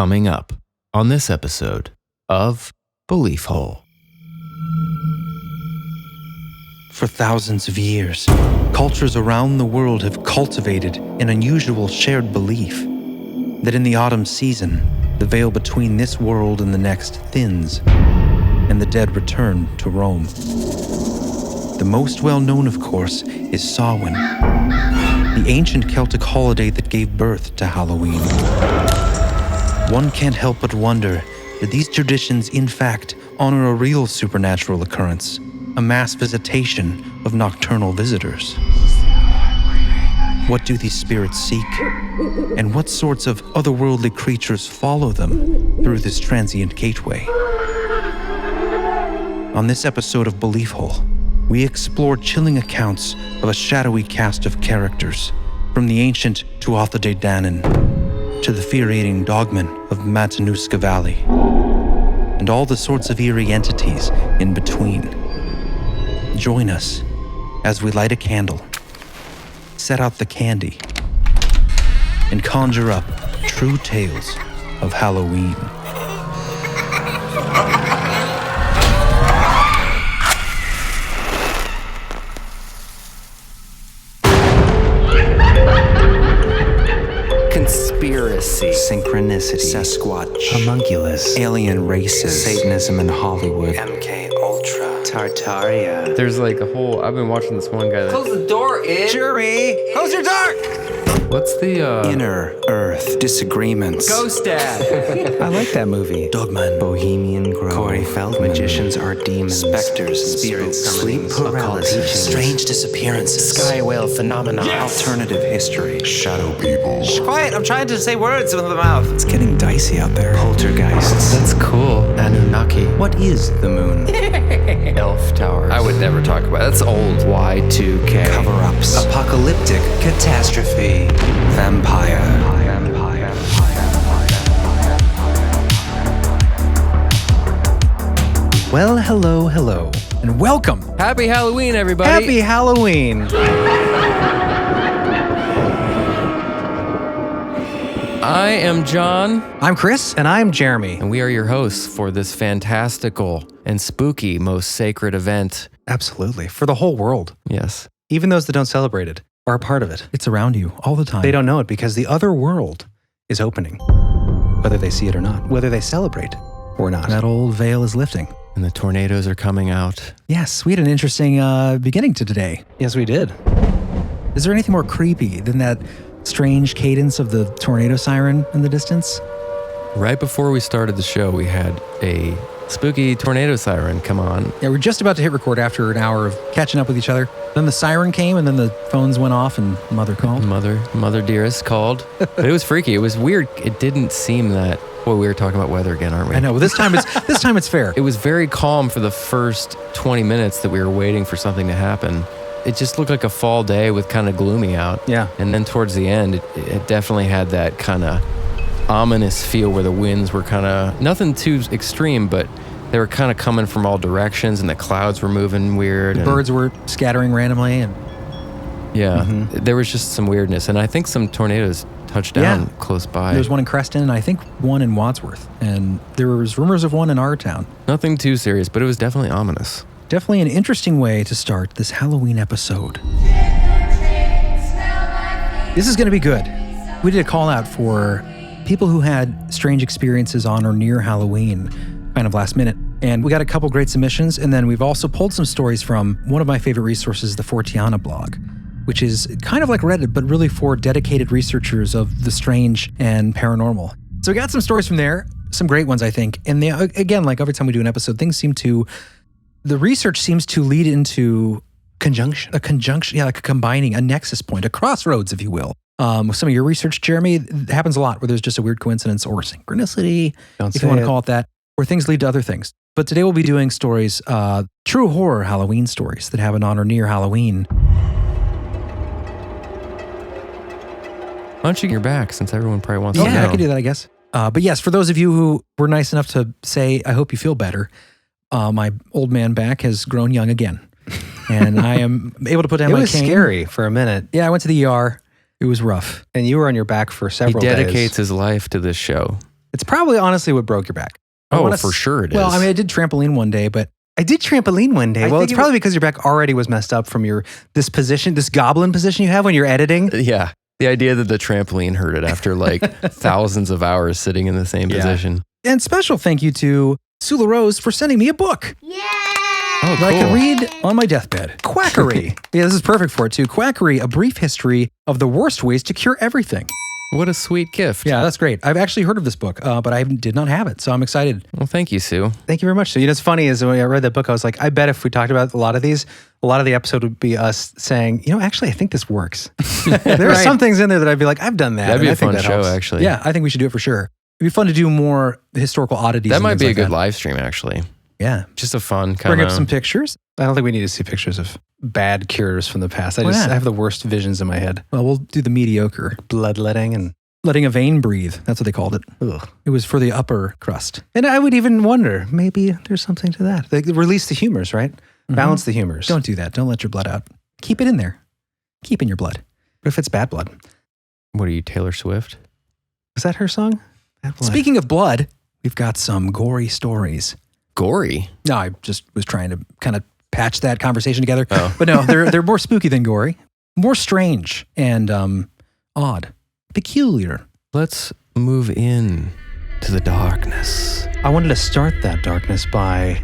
Coming up on this episode of Belief Hole. For thousands of years, cultures around the world have cultivated an unusual shared belief that in the autumn season, the veil between this world and the next thins, and the dead return to roam. The most well-known, of course, is Samhain, the ancient Celtic holiday that gave birth to Halloween. One can't help but wonder that these traditions, in fact, honor a real supernatural occurrence, a mass visitation of nocturnal visitors. What do these spirits seek? And what sorts of otherworldly creatures follow them through this transient gateway? On this episode of Belief Hole, we explore chilling accounts of a shadowy cast of characters, from the ancient Tuatha Dé Danann to the fear-eating Dogman of Matanuska Valley, and all the sorts of eerie entities in between. Join us as we light a candle, set out the candy, and conjure up true tales of Halloween. Conspiracy, synchronicity, Sasquatch, homunculus, alien races, Satanism in Hollywood, MK Ultra, Tartaria. There's like a whole, I've been watching this one guy that, Close the door, Jeremy, close your door! what's the, Inner Earth disagreements, Ghost Dad? I like that movie. Dogman, Bohemian Grove, Corey Feldman, magicians are demons, specters, spirits, sleep paralysis, strange disappearances, sky whale phenomena, alternative history, shadow people, Quiet, I'm trying to say words with the mouth. it's getting dicey out there, poltergeists, That's cool. Anunnaki. what is the moon, Elf towers. I would never talk about it. That's old. Y2K. cover-ups, apocalyptic catastrophe, vampire. Well, hello, and welcome. Happy Halloween, everybody. Happy Halloween. I am John, I'm Chris, and I'm Jeremy. and we are your hosts for this fantastical and spooky, most sacred event. Absolutely, for the whole world. Yes. Even those that don't celebrate it are a part of it. It's around you all the time. They don't know it because the other world is opening, whether they see it or not, whether they celebrate or not. That old veil is lifting. And the tornadoes are coming out. Yes, we had an interesting beginning to today. Yes, we did. Is there anything more creepy than that strange cadence of the tornado siren in the distance? Right before we started the show, we had a spooky tornado siren come on. Yeah, we're just about to hit record after an hour of catching up with each other. Then the siren came, and then the phones went off, and Mother called. Mother dearest called. But it was freaky. It was weird. It didn't seem that. Well, we were talking about weather again, aren't we? I know. Well, this time it's fair. It was very calm for the first 20 minutes that we were waiting for something to happen. It just looked like a fall day with kind of gloomy out. Yeah. And then towards the end, it definitely had that kind of ominous feel where the winds were kind of, nothing too extreme, but they were kind of coming from all directions and the clouds were moving weird. The birds were scattering randomly, and yeah, there was just some weirdness. And I think some tornadoes touched down close by. There's one in Creston, and I think one in Wadsworth. And there was rumors of one in our town. Nothing too serious, but it was definitely ominous. Definitely an interesting way to start this Halloween episode. This is going to be good. We did a call out for people who had strange experiences on or near Halloween, kind of last minute. And we got a couple great submissions, and then we've also pulled some stories from one of my favorite resources, the Fortean blog, which is kind of like Reddit, but really for dedicated researchers of the strange and paranormal. So we got some stories from there, some great ones, I think. And they, again, like every time we do an episode, the research seems to lead into a conjunction, like a combining, a nexus point, a crossroads, if you will. With some of your research, Jeremy, it happens a lot where there's just a weird coincidence or synchronicity, if you want to call it that, where things lead to other things. But today we'll be doing stories, true horror Halloween stories that happen on or near Halloween. Why don't you get your back, since everyone probably wants to know? Yeah, I could do that, I guess. But yes, for those of you who were nice enough to say, I hope you feel better, my old man back has grown young again. And I am able to put down my cane. It was scary for a minute. Yeah, I went to the ER. It was rough. And you were on your back for several days. He dedicates his life to this show. It's probably honestly what broke your back. For sure it is. Well, I mean, I did trampoline one day, but I did trampoline one day. Well, it's probably because your back already was messed up from this goblin position you have when you're editing. Yeah. The idea that the trampoline hurt it after like thousands of hours sitting in the same position. And special thank you to Sula Rose for sending me a book. Yeah! Oh, that I can read on my deathbed. Quackery. Yeah, this is perfect for it too. Quackery, a brief history of the worst ways to cure everything. What a sweet gift. Yeah, that's great. I've actually heard of this book, but I did not have it, so I'm excited. Well, thank you, Sue. Thank you very much. So, what's funny is when I read that book, I was like, I bet if we talked about a lot of these, a lot of the episode would be us saying, actually, I think this works. There are some things in there that I'd be like, I've done that. That'd be a fun show, actually. Yeah, I think we should do it for sure. It'd be fun to do more historical oddities. That might be a good that. live stream, actually. Yeah. Just a fun kind of... Bring up some pictures. I don't think we need to see pictures of bad cures from the past. I have the worst visions in my head. Well, we'll do the mediocre. Bloodletting and... Letting a vein breathe. That's what they called it. Ugh. It was for the upper crust. And I would even wonder, maybe there's something to that. They release the humors, right? Mm-hmm. Balance the humors. Don't do that. Don't let your blood out. Keep it in there. Keep in your blood. What if it's bad blood? What are you, Taylor Swift? Is that her song? Bad blood. Speaking of blood, we've got some gory stories. Gory? No, I just was trying to kind of patch that conversation together. Oh. But no, they're more spooky than gory. More strange and odd. Peculiar. Let's move in to the darkness. I wanted to start that darkness by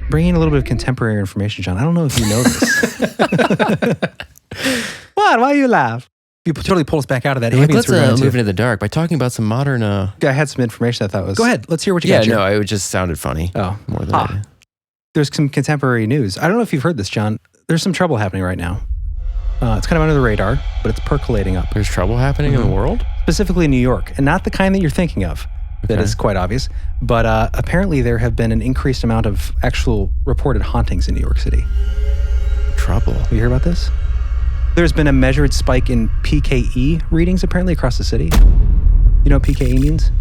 bringing a little bit of contemporary information, John. I don't know if you know this. What? Why you laugh? You totally pull us back out of that. Let's move into the dark by talking about some modern... I had some information I thought was... Go ahead. Let's hear what you Yeah, got. no, it just sounded funny. Oh. More than There's some contemporary news. I don't know if you've heard this, John. There's some trouble happening right now. It's kind of under the radar, but it's percolating up. There's trouble happening in the world? Specifically in New York, and not the kind that you're thinking of. That is quite obvious. But apparently there have been an increased amount of actual reported hauntings in New York City. Trouble. You hear about this? There's been a measured spike in PKE readings apparently across the city. You know what PKE means?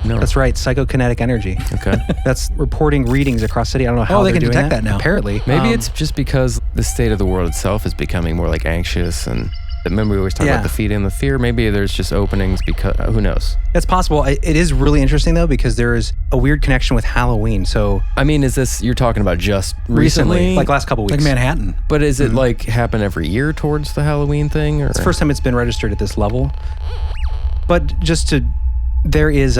No. That's right, psychokinetic energy. Okay. That's reporting readings across the city. I don't know how they they're can doing detect that now. Apparently. Maybe it's just because the state of the world itself is becoming more like anxious, and remember we always talk about the fear and the fear. Maybe there's just openings because who knows? That's possible. It is really interesting though because there is a weird connection with Halloween. So I mean, is this you're talking about just recently? like last couple weeks, Like Manhattan. But is it like happen every year towards the Halloween thing? Or? It's the first time it's been registered at this level. But there is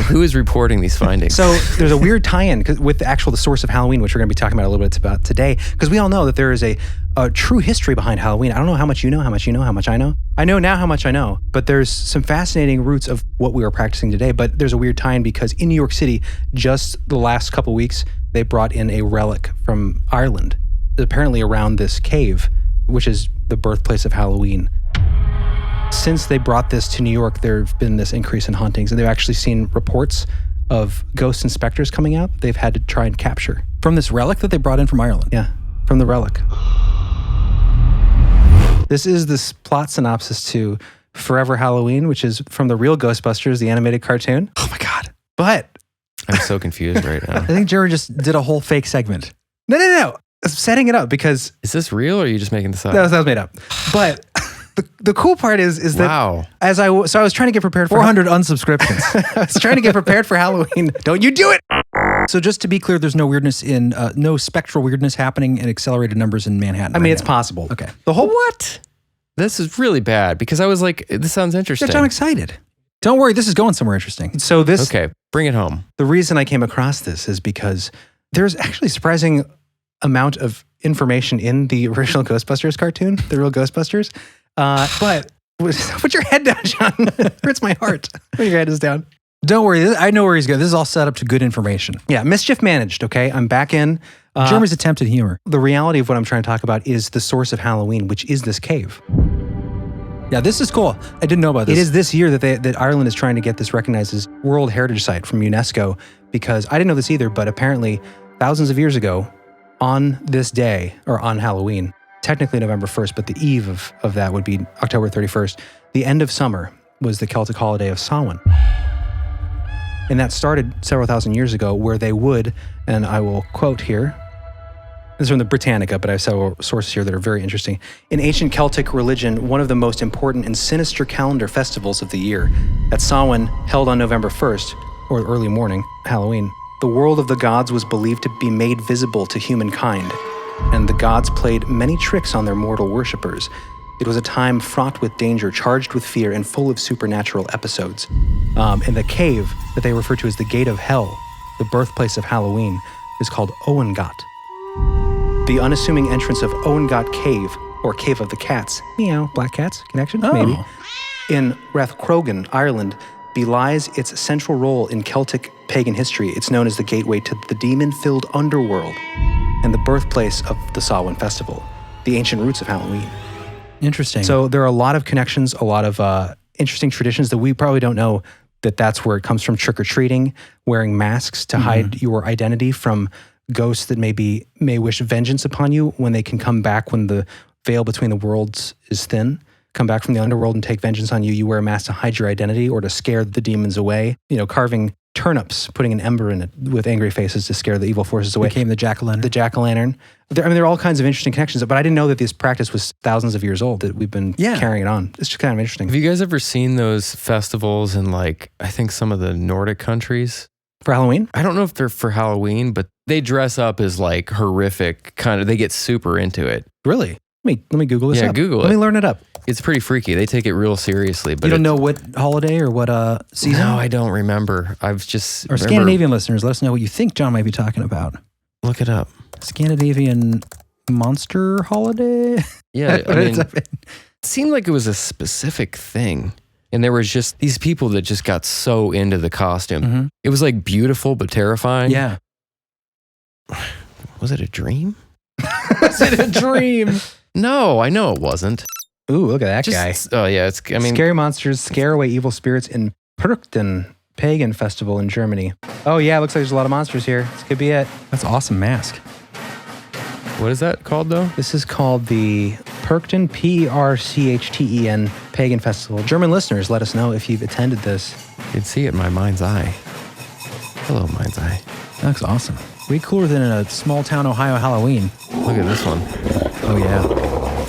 who is reporting these findings? So there's a weird tie-in with the source of Halloween, which we're going to be talking about a little bit about today, because we all know that there is a true history behind Halloween. I don't know how much you know, how much you know, how much I know. I know now how much I know, but there's some fascinating roots of what we are practicing today. But there's a weird tie-in because in New York City, just the last couple weeks, they brought in a relic from Ireland, apparently around this cave, which is the birthplace of Halloween. Since they brought this to New York, there have been this increase in hauntings, and they've actually seen reports of ghost inspectors coming out they've had to try and capture. From this relic that they brought in from Ireland? Yeah, from the relic. This is this plot synopsis to Forever Halloween, which is from the real Ghostbusters, the animated cartoon. Oh my God. But I'm so confused right now. I think Jerry just did a whole fake segment. No. I'm setting it up because... Is this real or are you just making this up? That was made up. But... The cool part is that wow. I was trying to get prepared for 400 unsubscriptions. I was trying to get prepared for Halloween. Don't you do it! So just to be clear, there's no weirdness no spectral weirdness happening in accelerated numbers in Manhattan. I mean, it's possible. Okay. The whole What? This is really bad because I was like, this sounds interesting. I'm excited. Don't worry, this is going somewhere interesting. So this Okay, bring it home. The reason I came across this is because there's actually a surprising amount of information in the original Ghostbusters cartoon, the real Ghostbusters. But put your head down, John. It hurts my heart when your head is down. Don't worry, I know where he's going. This is all set up to good information. Yeah, mischief managed, okay? I'm back in. Jeremy's attempted humor. The reality of what I'm trying to talk about is the source of Halloween, which is this cave. Yeah, this is cool. I didn't know about this. It is this year that Ireland is trying to get this recognized as World Heritage Site from UNESCO, because I didn't know this either, but apparently thousands of years ago, on this day, or on Halloween, technically November 1st, but the eve of that would be October 31st, the end of summer was the Celtic holiday of Samhain. And that started several thousand years ago where they would, and I will quote here, This is from the Britannica, but I have several sources here that are very interesting. In ancient Celtic religion, one of the most important and sinister calendar festivals of the year, at Samhain, held on November 1st, or early morning, Halloween, the world of the gods was believed to be made visible to humankind, and the gods played many tricks on their mortal worshippers. It was a time fraught with danger, charged with fear, and full of supernatural episodes. And the cave that they refer to as the Gate of Hell, the birthplace of Halloween, is called Oweynagat. The unassuming entrance of Oweynagat Cave, or Cave of the Cats, meow, black cats, connection, maybe, in Rathcrogan, Ireland, belies its central role in Celtic pagan history. It's known as the gateway to the demon-filled underworld and the birthplace of the Samhain festival, the ancient roots of Halloween. Interesting. So there are a lot of connections, a lot of interesting traditions that we probably don't know that that's where it comes from. Trick-or-treating, wearing masks to hide your identity from ghosts that may wish vengeance upon you when they can come back when the veil between the worlds is thin. Come back from the underworld and take vengeance on you. You wear a mask to hide your identity or to scare the demons away. Carving turnips, putting an ember in it with angry faces to scare the evil forces away. Became the jack-o'-lantern. The jack-o'-lantern. There are all kinds of interesting connections, but I didn't know that this practice was thousands of years old, that we've been carrying it on. It's just kind of interesting. Have you guys ever seen those festivals in I think some of the Nordic countries? For Halloween? I don't know if they're for Halloween, but they dress up as horrific they get super into it. Really? Let me Google this up. Yeah, Google it. Let me learn it up. It's pretty freaky. They take it real seriously. But you don't know what holiday or what season? No, I don't remember. I've just... Our Scandinavian listeners, let us know what you think John might be talking about. Look it up. Scandinavian monster holiday? Yeah, I mean, it seemed like it was a specific thing. And there was just these people that just got so into the costume. Mm-hmm. It was beautiful but terrifying. Yeah. Was it a dream? Was it a dream? No, I know it wasn't. Ooh, look at that guy. Oh, yeah. Scary monsters scare away evil spirits in Perchten Pagan Festival in Germany. Oh, yeah, it looks like there's a lot of monsters here. This could be it. That's an awesome mask. What is that called, though? This is called the Perchten, Perchten Pagan Festival. German listeners, let us know if you've attended this. You can see it in my mind's eye. Hello, mind's eye. That looks awesome. Way cooler than in a small town Ohio Halloween. Look at this one. Oh, yeah.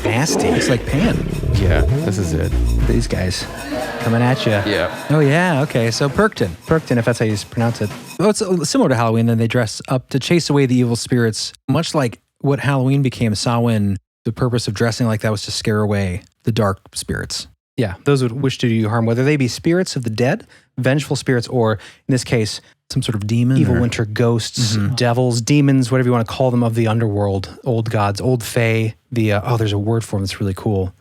Nasty. It's like Pan. Yeah, this is it. These guys coming at you. Yeah. Oh, yeah. Okay. So Perchten, if that's how you pronounce it. Well, it's similar to Halloween. Then they dress up to chase away the evil spirits, much like what Halloween became. Samhain, the purpose of dressing like that was to scare away the dark spirits. Yeah, those would wish to do you harm, whether they be spirits of the dead, vengeful spirits, or in this case, some sort of demon. Evil winter ghosts, devils, demons, whatever you want to call them, of the underworld, old gods, old Faie. There's a word for them that's really cool.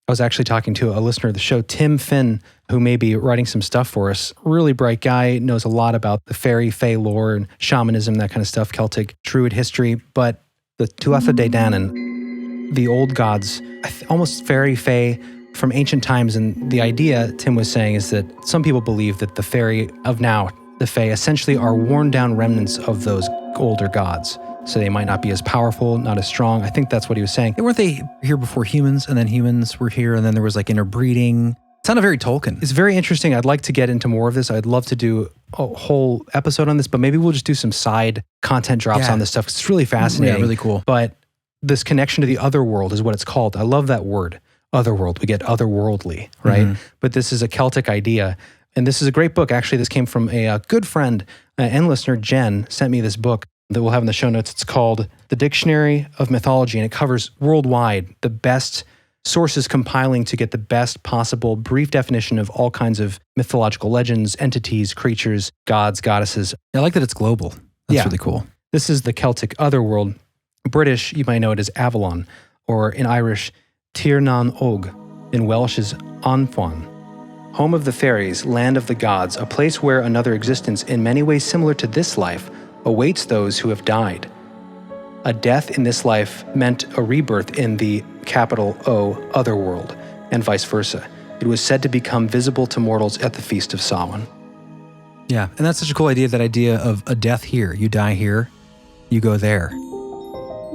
I was actually talking to a listener of the show, Tim Finn, who may be writing some stuff for us. Really bright guy, knows a lot about the fairy, Fae lore, and shamanism, that kind of stuff, Celtic Druid history. But the Tuatha Dé Danann, the old gods, almost fairy, Fae, from ancient times. And the idea, Tim was saying, is that some people believe that the fairy of now, the Fae, essentially are worn down remnants of those older gods. So they might not be as powerful, not as strong. I think that's what he was saying. Weren't they here before humans, and then humans were here, and then there was interbreeding? It sounded very Tolkien. It's very interesting. I'd like to get into more of this. I'd love to do a whole episode on this, but maybe we'll just do some side content drops on this stuff. It's really fascinating. Yeah, really cool. But this connection to the otherworld is what it's called. I love that word, otherworld. We get otherworldly, right? But this is a Celtic idea. And this is a great book. Actually, this came from a good friend and listener, Jen, sent me this book that we'll have in the show notes. It's called The Dictionary of Mythology, and it covers worldwide the best sources compiling to get the best possible brief definition of all kinds of mythological legends, entities, creatures, gods, goddesses. I like that it's global. That's really cool. This is the Celtic otherworld. British, you might know it as Avalon, or in Irish, Tir nan Og, in Welsh is Anfon. Home of the fairies, land of the gods, a place where another existence in many ways similar to this life awaits those who have died. A death in this life meant a rebirth in the capital O, Otherworld, and vice versa. It was said to become visible to mortals at the Feast of Samhain. Yeah, and that's such a cool idea, that idea of a death here. You die here, you go there.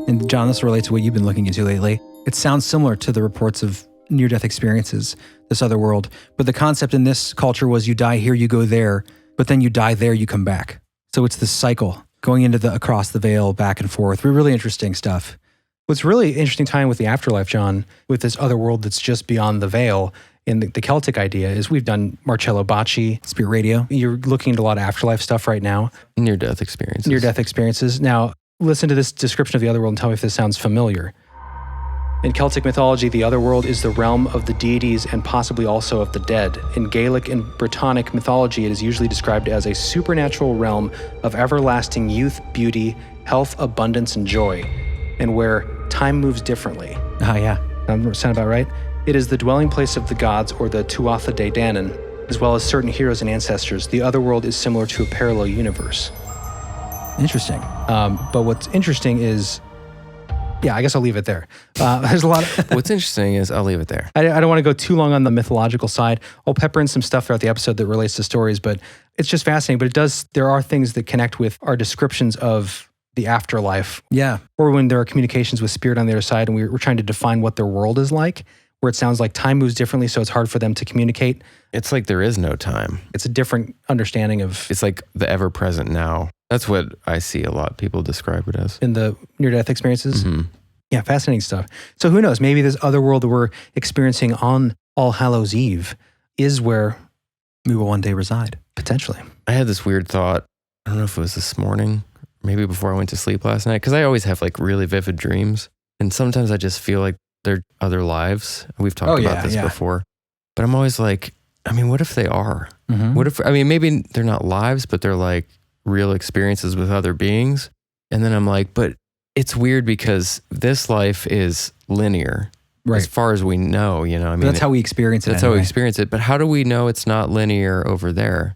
And John, this relates to what you've been looking into lately. It sounds similar to the reports of near-death experiences, this other world. But the concept in this culture was you die here, you go there, but then you die there, you come back. So it's this cycle going into the across the Vale, back and forth. Really interesting stuff. What's really interesting tying with the afterlife, John, with this other world that's just beyond the veil, in the Celtic idea is we've done Marcello Bacci, Spirit Radio. You're looking into a lot of afterlife stuff right now. Near-death experiences. Near-death experiences. Now, listen to this description of the otherworld and tell me if this sounds familiar. In Celtic mythology, the otherworld is the realm of the deities and possibly also of the dead. In Gaelic and Brittonic mythology, it is usually described as a supernatural realm of everlasting youth, beauty, health, abundance, and joy, and where time moves differently. Ah, yeah. Sound about right? It is the dwelling place of the gods, or the Tuatha Dé Danann, as well as certain heroes and ancestors. The otherworld is similar to a parallel universe. Interesting. But what's interesting is, yeah, I guess I'll leave it there. There's a lot of... What's interesting is, I'll leave it there. I don't want to go too long on the mythological side. I'll pepper in some stuff throughout the episode that relates to stories, but it's just fascinating. But there are things that connect with our descriptions of the afterlife. Yeah. Or when there are communications with spirit on the other side and we're trying to define what their world is like, where it sounds like time moves differently, so it's hard for them to communicate. It's like there is no time. It's a different understanding of... It's like the ever-present now. That's what I see a lot of people describe it as. In the near-death experiences? Mm-hmm. Yeah, fascinating stuff. So who knows? Maybe this other world that we're experiencing on All Hallows Eve is where we will one day reside. Potentially. I had this weird thought. I don't know if it was this morning, maybe before I went to sleep last night, because I always have like really vivid dreams. And sometimes I just feel like they're other lives. We've talked about this before. But I'm always like, I mean, what if they are? Mm-hmm. What if, I mean, maybe they're not lives, but they're like real experiences with other beings. And then I'm like, but it's weird because this life is linear. Right. As far as we know, you know, I mean, that's how we experience it. That's how we experience it. But how do we know it's not linear over there?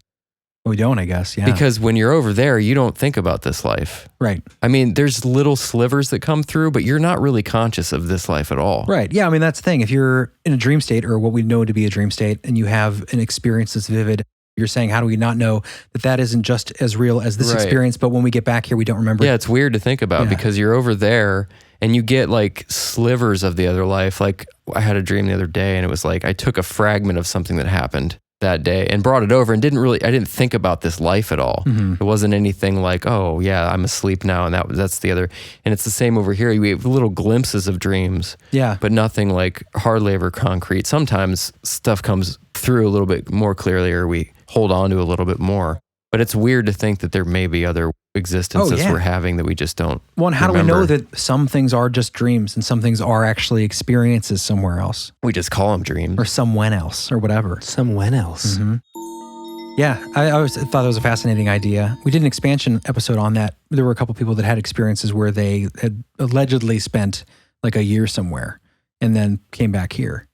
We don't, I guess. Yeah. Because when you're over there, you don't think about this life. Right. I mean, there's little slivers that come through, but you're not really conscious of this life at all. Right. Yeah. I mean, that's the thing. If you're in a dream state or what we know to be a dream state and you have an experience that's vivid, you're saying, how do we not know that that isn't just as real as this experience, but when we get back here, we don't remember? Yeah, it's weird to think about because you're over there and you get like slivers of the other life. Like I had a dream the other day and it was like I took a fragment of something that happened that day and brought it over and I didn't think about this life at all. Mm-hmm. It wasn't anything like, oh yeah, I'm asleep now and that's the other. And it's the same over here. We have little glimpses of dreams, but nothing like hardly ever concrete. Sometimes stuff comes through a little bit more clearly or we hold on to a little bit more. But it's weird to think that there may be other existences we're having that we just don't Well, and how remember. do we know that some things are just dreams and some things are actually experiences somewhere else? We just call them dreams. Or somewhen else or whatever. Somewhen else. Mm-hmm. Yeah, I always thought that was a fascinating idea. We did an expansion episode on that. There were a couple people that had experiences where they had allegedly spent like a year somewhere and then came back here.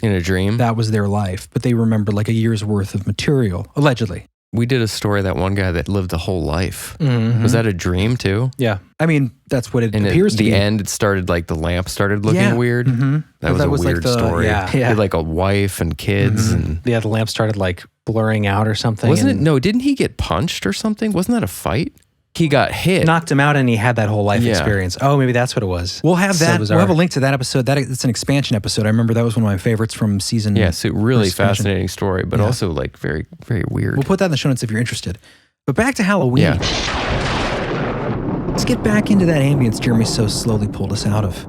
In a dream? That was their life, but they remembered like a year's worth of material, allegedly. We did a story, that one guy that lived a whole life. Mm-hmm. Was that a dream too? Yeah. I mean, that's what it and appears to be. At the end, it started like the lamp started looking weird. Mm-hmm. That was a weird like story. Yeah. He had like a wife and kids. Mm-hmm. And Yeah, the lamp started like blurring out or something. Wasn't it? No, didn't he get punched or something? Wasn't that a fight? He got hit. Knocked him out and he had that whole life experience. Oh, maybe that's what it was. We'll have So that. bizarre. We'll have a link to that episode. It's an expansion episode. I remember that was one of my favorites from season. Yeah, so really expansion. fascinating story, but also like very, very weird. We'll put that in the show notes if you're interested. But back to Halloween. Yeah. Let's get back into that ambience Jeremy so slowly pulled us out of.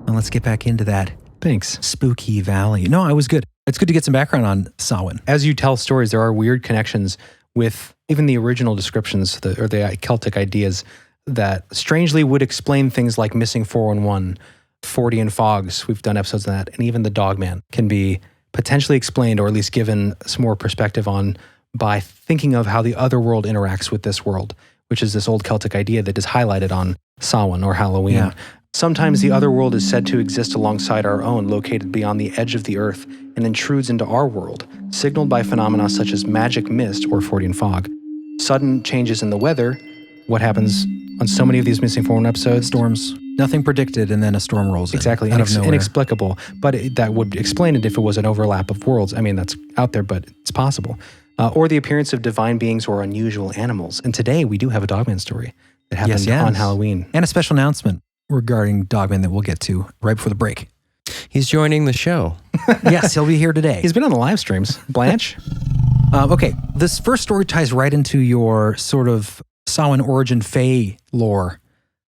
And let's get back into that Thanks. spooky valley. No, it was good. It's good to get some background on Samhain. As you tell stories, there are weird connections with even the original descriptions or the Celtic ideas that strangely would explain things like missing 411, Fortean fogs. We've done episodes on that. And even the Dogman can be potentially explained or at least given some more perspective on by thinking of how the other world interacts with this world, which is this old Celtic idea that is highlighted on Samhain or Halloween. Yeah. Sometimes the other world is said to exist alongside our own, located beyond the edge of the earth, and intrudes into our world, signaled by phenomena such as magic mist or Fortean fog, sudden changes in the weather. What happens on so many of these Missing 411 episodes? Storms. Nothing predicted, and then a storm rolls in. Exactly. Out of nowhere. Inexplicable. But that would explain it if it was an overlap of worlds. I mean, that's out there, but it's possible. Or the appearance of divine beings or unusual animals. And today we do have a Dogman story that happened on Halloween. And a special announcement regarding Dogman that we'll get to right before the break. He's joining the show. Yes, he'll be here today. He's been on the live streams. Blanche? Okay, this first story ties right into your sort of Samhain origin Faie lore.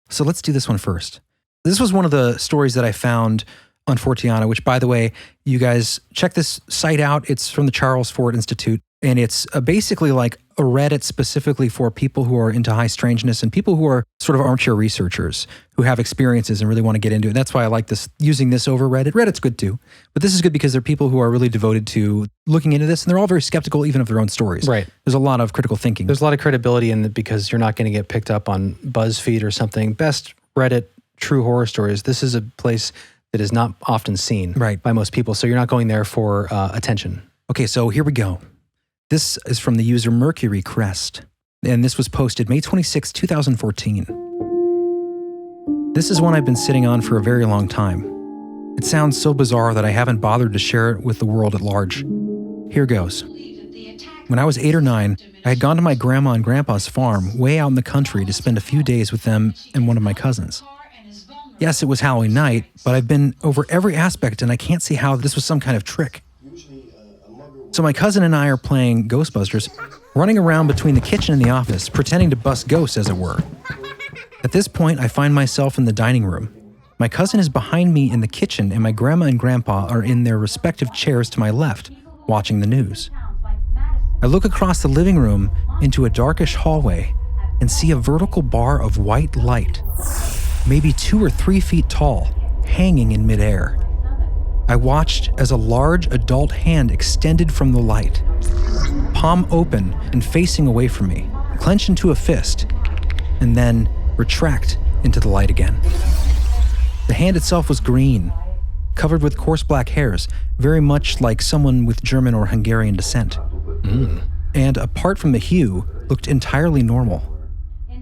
So let's do this one first. This was one of the stories that I found on Fortean, which, by the way, you guys check this site out. It's from the Charles Fort Institute, and it's basically like a Reddit specifically for people who are into high strangeness and people who are sort of armchair researchers who have experiences and really want to get into it. That's why I like this, using this over Reddit. Reddit's good too, but this is good because they're people who are really devoted to looking into this, and they're all very skeptical even of their own stories. Right. There's a lot of critical thinking. There's a lot of credibility in it because you're not going to get picked up on BuzzFeed or something. Best Reddit true horror stories. This is a place that is not often seen by most people, so you're not going there for attention. Okay, so here we go. This is from the user Mercury Crest, and this was posted May 26, 2014. This is one I've been sitting on for a very long time. It sounds so bizarre that I haven't bothered to share it with the world at large. Here goes. When I was 8 or 9, I had gone to my grandma and grandpa's farm way out in the country to spend a few days with them and one of my cousins. Yes, it was Halloween night, but I've been over every aspect and I can't see how this was some kind of trick. So my cousin and I are playing Ghostbusters, running around between the kitchen and the office, pretending to bust ghosts, as it were. At this point, I find myself in the dining room. My cousin is behind me in the kitchen, and my grandma and grandpa are in their respective chairs to my left, watching the news. I look across the living room into a darkish hallway and see a vertical bar of white light, maybe 2 or 3 feet tall, hanging in midair. I watched as a large adult hand extended from the light, palm open and facing away from me, clench into a fist, and then retract into the light again. The hand itself was green, covered with coarse black hairs, very much like someone with German or Hungarian descent. And apart from the hue, looked entirely normal.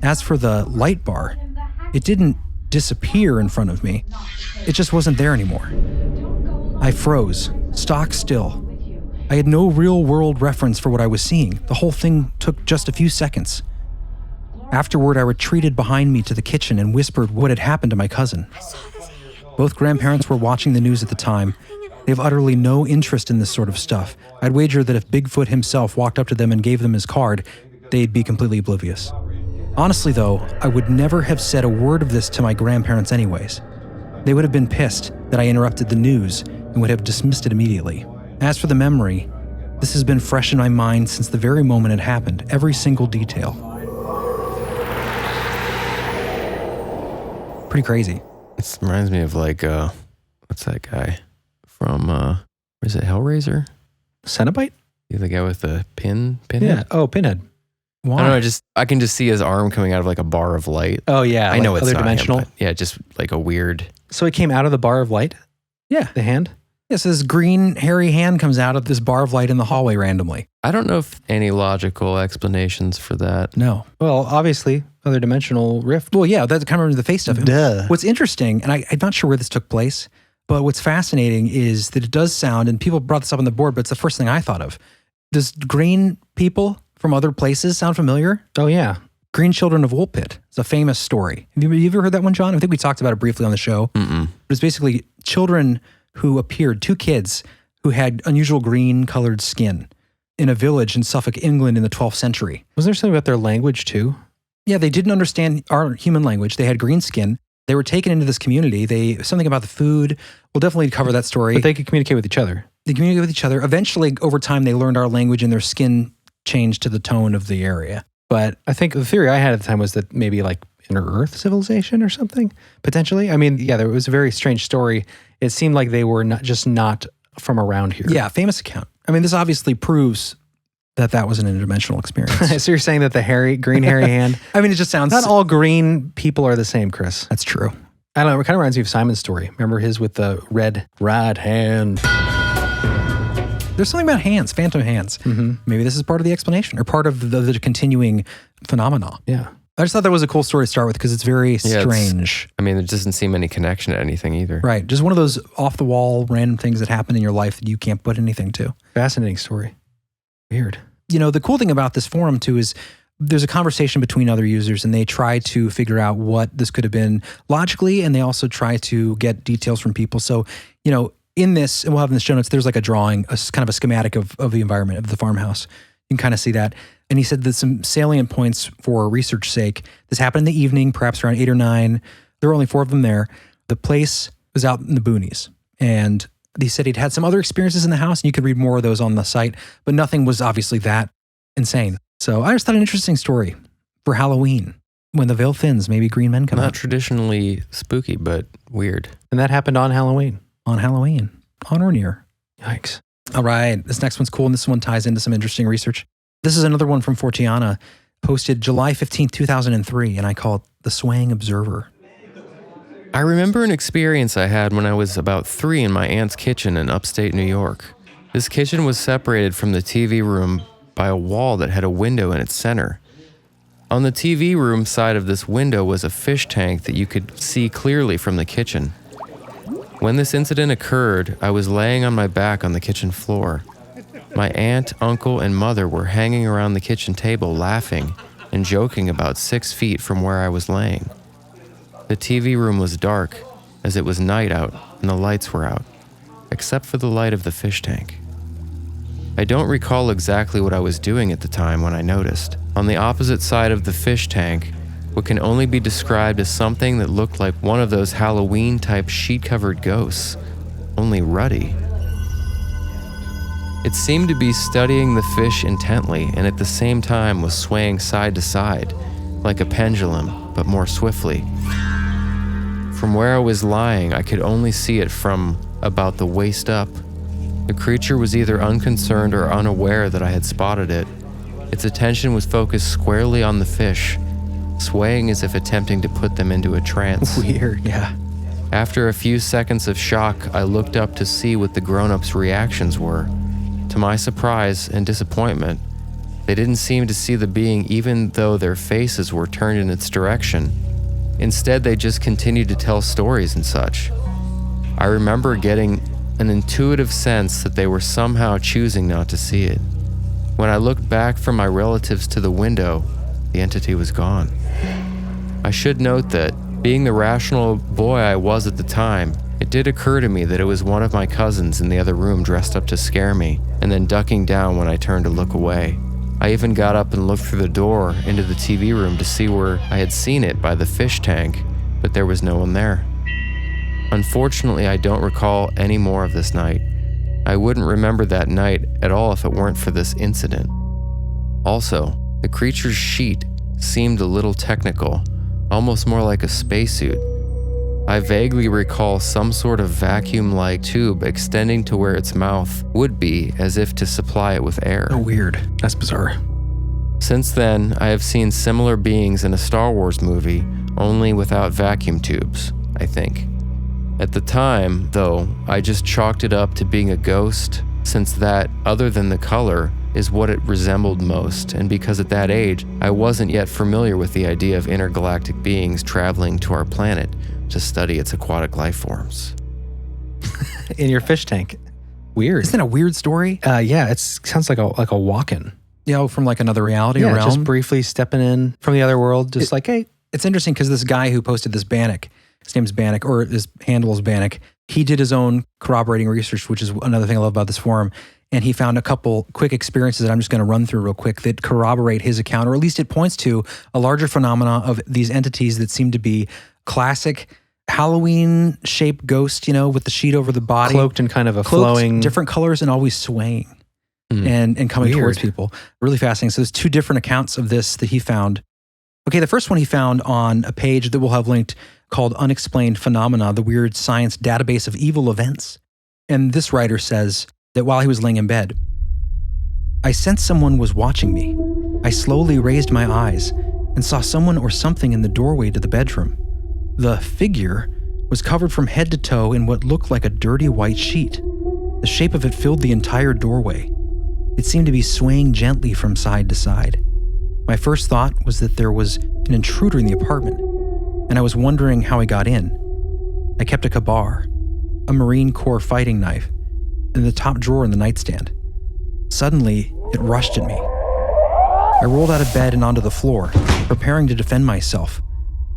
As for the light bar, it didn't disappear in front of me. It just wasn't there anymore. I froze, stock still. I had no real-world reference for what I was seeing. The whole thing took just a few seconds. Afterward, I retreated behind me to the kitchen and whispered what had happened to my cousin. Both grandparents were watching the news at the time. They have utterly no interest in this sort of stuff. I'd wager that if Bigfoot himself walked up to them and gave them his card, they'd be completely oblivious. Honestly, though, I would never have said a word of this to my grandparents anyways. They would have been pissed that I interrupted the news and would have dismissed it immediately. As for the memory, this has been fresh in my mind since the very moment it happened, every single detail. Pretty crazy. It reminds me of like, what's that guy from, is it Hellraiser? Cenobite? You the guy with the pinhead? Yeah. Oh, Pinhead. Why? I don't know, I can just see his arm coming out of like a bar of light. Oh yeah. I know it's other not dimensional. him, but yeah, just like a weird. So it came out of the bar of light? Yeah. The hand? Yes, this green, hairy hand comes out of this bar of light in the hallway randomly. I don't know if any logical explanations for that. No. Well, obviously, other dimensional rift. Well, yeah, that's kind of the face stuff. Duh. What's interesting, and I'm not sure where this took place, but what's fascinating is that it does sound, and people brought this up on the board, but it's the first thing I thought of. Does green people from other places sound familiar? Oh, yeah. Green Children of Woolpit. It's a famous story. Have you ever heard that one, John? I think we talked about it briefly on the show. Mm-mm. But it's basically children who appeared, 2 kids who had unusual green colored skin in a village in Suffolk, England in the 12th century. Was there something about their language too? Yeah, they didn't understand our human language. They had green skin. They were taken into this community. Something about the food. We'll definitely cover that story. But they could communicate with each other. They communicate with each other. Eventually, over time, they learned our language and their skin changed to the tone of the area. But I think the theory I had at the time was that maybe like Inner Earth civilization or something, potentially. I mean, yeah, there was a very strange story. It seemed like they were not from around here. Yeah, famous account. I mean, this obviously proves that was an interdimensional experience. So you're saying that the green hairy hand? I mean, it just sounds... Not all green people are the same, Chris. That's true. I don't know, it kind of reminds me of Simon's story. Remember his with the red right hand? There's something about hands, phantom hands. Mm-hmm. Maybe this is part of the explanation or part of the continuing phenomena. Yeah. I just thought that was a cool story to start with because it's very strange. I mean, there doesn't seem any connection to anything either. Right. Just one of those off-the-wall random things that happen in your life that you can't put anything to. Fascinating story. Weird. You know, the cool thing about this forum too is there's a conversation between other users and they try to figure out what this could have been logically, and they also try to get details from people. So, you know, in this, and we'll have in the show notes, there's like a drawing, kind of a schematic of the environment of the farmhouse. You can kind of see that. And he said that some salient points for research sake. This happened in the evening, perhaps around 8 or 9. There were only 4 of them there. The place was out in the boonies. And he said he'd had some other experiences in the house, and you could read more of those on the site, but nothing was obviously that insane. So I just thought an interesting story for Halloween. When the veil thins, maybe green men come out. Not traditionally spooky, but weird. And that happened on Halloween. On Halloween. On or near. Yikes. All right. This next one's cool, and this one ties into some interesting research. This is another one from Fortean, posted July 15th, 2003, and I call it The Swaying Observer. I remember an experience I had when I was about 3 in my aunt's kitchen in upstate New York. This kitchen was separated from the TV room by a wall that had a window in its center. On the TV room side of this window was a fish tank that you could see clearly from the kitchen. When this incident occurred, I was laying on my back on the kitchen floor. My aunt, uncle, and mother were hanging around the kitchen table laughing and joking about 6 feet from where I was laying. The TV room was dark, as it was night out and the lights were out, except for the light of the fish tank. I don't recall exactly what I was doing at the time when I noticed. On the opposite side of the fish tank, what can only be described as something that looked like one of those Halloween-type sheet-covered ghosts, only ruddy. It seemed to be studying the fish intently and at the same time was swaying side to side, like a pendulum, but more swiftly. From where I was lying, I could only see it from about the waist up. The creature was either unconcerned or unaware that I had spotted it. Its attention was focused squarely on the fish, swaying as if attempting to put them into a trance. Weird, yeah. After a few seconds of shock, I looked up to see what the grown-ups' reactions were. To my surprise and disappointment, they didn't seem to see the being even though their faces were turned in its direction. Instead, they just continued to tell stories and such. I remember getting an intuitive sense that they were somehow choosing not to see it. When I looked back from my relatives to the window, the entity was gone. I should note that, being the rational boy I was at the time, it did occur to me that it was one of my cousins in the other room dressed up to scare me, and then ducking down when I turned to look away. I even got up and looked through the door into the TV room to see where I had seen it by the fish tank, but there was no one there. Unfortunately, I don't recall any more of this night. I wouldn't remember that night at all if it weren't for this incident. Also, the creature's sheet seemed a little technical, almost more like a spacesuit. I vaguely recall some sort of vacuum-like tube extending to where its mouth would be, as if to supply it with air. Oh, weird. That's bizarre. Since then, I have seen similar beings in a Star Wars movie, only without vacuum tubes, I think. At the time, though, I just chalked it up to being a ghost, since that, other than the color, is what it resembled most, and because at that age, I wasn't yet familiar with the idea of intergalactic beings traveling to our planet to study its aquatic life forms. In your fish tank. Weird. Isn't that a weird story? Yeah, it sounds like a walk-in. From like another reality or realm. Just briefly stepping in from the other world, just hey. It's interesting because this guy who posted this Bannik, his name's Bannik, or his handle is Bannik, he did his own corroborating research, which is another thing I love about this forum. And he found a couple quick experiences that I'm just going to run through real quick that corroborate his account, or at least it points to a larger phenomena of these entities that seem to be classic Halloween-shaped ghost, with the sheet over the body. Cloaked in kind of a flowing... different colors and always swaying and coming towards people. Really fascinating. So there's 2 different accounts of this that he found. Okay, the first one he found on a page that we'll have linked called Unexplained Phenomena, the Weird Science Database of Evil Events. And this writer says that while he was laying in bed, I sensed someone was watching me. I slowly raised my eyes and saw someone or something in the doorway to the bedroom. The figure was covered from head to toe in what looked like a dirty white sheet. The shape of it filled the entire doorway. It seemed to be swaying gently from side to side. My first thought was that there was an intruder in the apartment, and I was wondering how he got in. I kept a kabar, a Marine Corps fighting knife, in the top drawer in the nightstand. Suddenly, it rushed at me. I rolled out of bed and onto the floor, preparing to defend myself.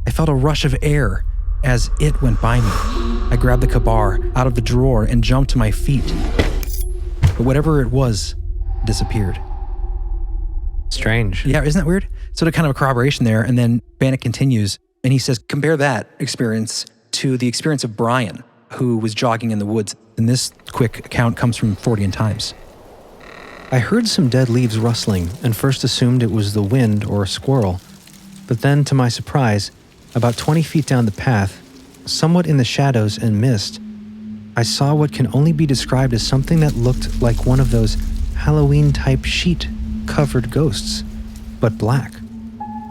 I felt a rush of air as it went by me. I grabbed the kabar out of the drawer and jumped to my feet. But whatever it was, disappeared. strange. Yeah, isn't that weird? So to kind of a corroboration there, and then Bannik continues, and he says, compare that experience to the experience of Brian, who was jogging in the woods. And this quick account comes from Fortean Times. I heard some dead leaves rustling and first assumed it was the wind or a squirrel. But then, to my surprise, about 20 feet down the path, somewhat in the shadows and mist, I saw what can only be described as something that looked like one of those Halloween-type sheet-covered ghosts, but black,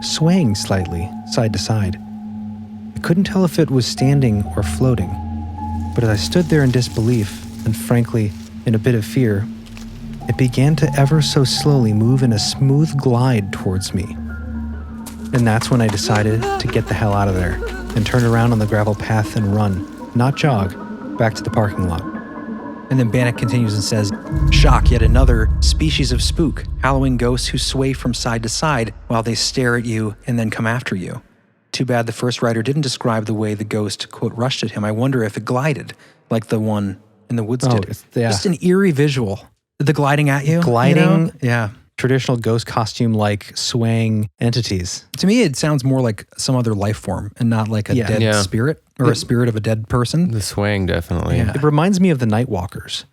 swaying slightly, side to side. I couldn't tell if it was standing or floating, but as I stood there in disbelief, and frankly, in a bit of fear, it began to ever so slowly move in a smooth glide towards me. And that's when I decided to get the hell out of there and turn around on the gravel path and run, not jog, back to the parking lot. And then Bannik continues and says, shock, yet another species of spook, halloween ghosts who sway from side to side while they stare at you and then come after you. Too bad the first writer didn't describe the way the ghost, quote, rushed at him. I wonder if it glided like the one in the woods did. Yeah. Just an eerie visual. The gliding at you. Gliding. You know? Yeah. Traditional ghost costume-like swaying entities. To me, it sounds more like some other life form and not like a dead spirit or a spirit of a dead person. The swaying, definitely. Yeah. It reminds me of the Night Walkers.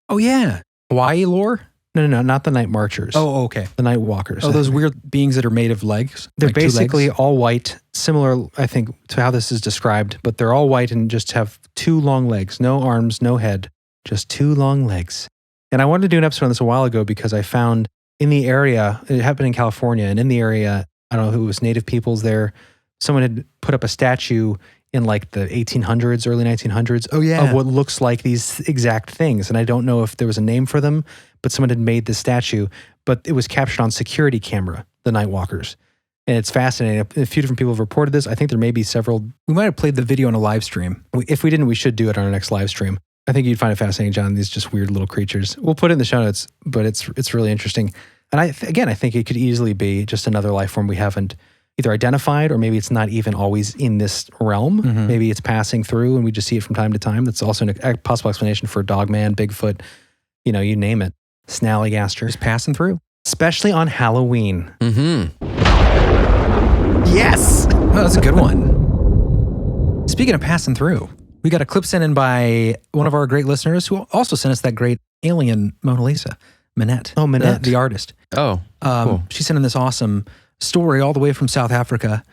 Oh, yeah. Hawaii lore? No, not the Night Marchers. Oh, okay. The Night Walkers. Oh, those weird beings that are made of legs? They're like 2 basically legs? all white, similar, I think, to how this is described, but they're all white and just have 2 long legs, no arms, no head, just 2 long legs. And I wanted to do an episode on this a while ago because I found in the area, it happened in California, and in the area, I don't know who it was, native peoples there, someone had put up a statue in like the 1800s, early 1900s of what looks like these exact things. And I don't know if there was a name for them, but someone had made this statue, but it was captured on security camera, the Night Walkers. And it's fascinating. A few different people have reported this. I think there may be several. We might have played the video on a live stream. If we didn't, we should do it on our next live stream. I think you'd find it fascinating, John, these just weird little creatures. We'll put it in the show notes, but it's really interesting. And I think it could easily be just another life form we haven't either identified, or maybe it's not even always in this realm. Mm-hmm. Maybe it's passing through and we just see it from time to time. That's also a possible explanation for Dogman, Bigfoot, you name it. Snallygaster. Just passing through. Especially on Halloween. Mm-hmm. Yes! Oh, that's a good one. Speaking of passing through, we got a clip sent in by one of our great listeners who also sent us that great alien Mona Lisa, Minette. Oh, Minette. The artist. Oh, cool. She sent in this awesome story all the way from South Africa.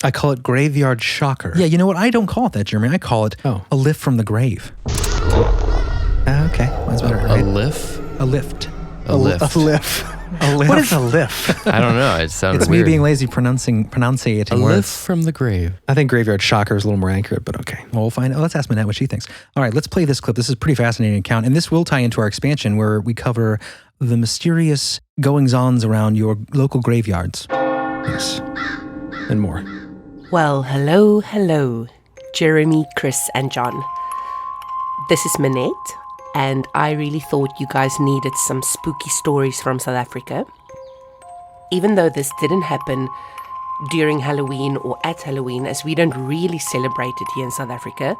I call it Graveyard Shocker. Yeah, you know what? I don't call it that, Jeremy. I call it a lift from the grave. Okay. That's better, right? A lift? A lift. A lift. A lift. A lift. What is a lift? I don't know. It sounds It's weird. me being lazy pronunciating a words. lift from the grave. I think Graveyard Shocker is a little more accurate, but okay. Well, we'll find out. Let's ask Minette what she thinks. All right, let's play this clip. This is a pretty fascinating account, and this will tie into our expansion where we cover the mysterious goings-ons around your local graveyards. Yes. And more. Well, hello, Jeremy, Chris, and John. This is Minette, and I really thought you guys needed some spooky stories from South Africa. Even though this didn't happen during Halloween or at Halloween, as we don't really celebrate it here in South Africa,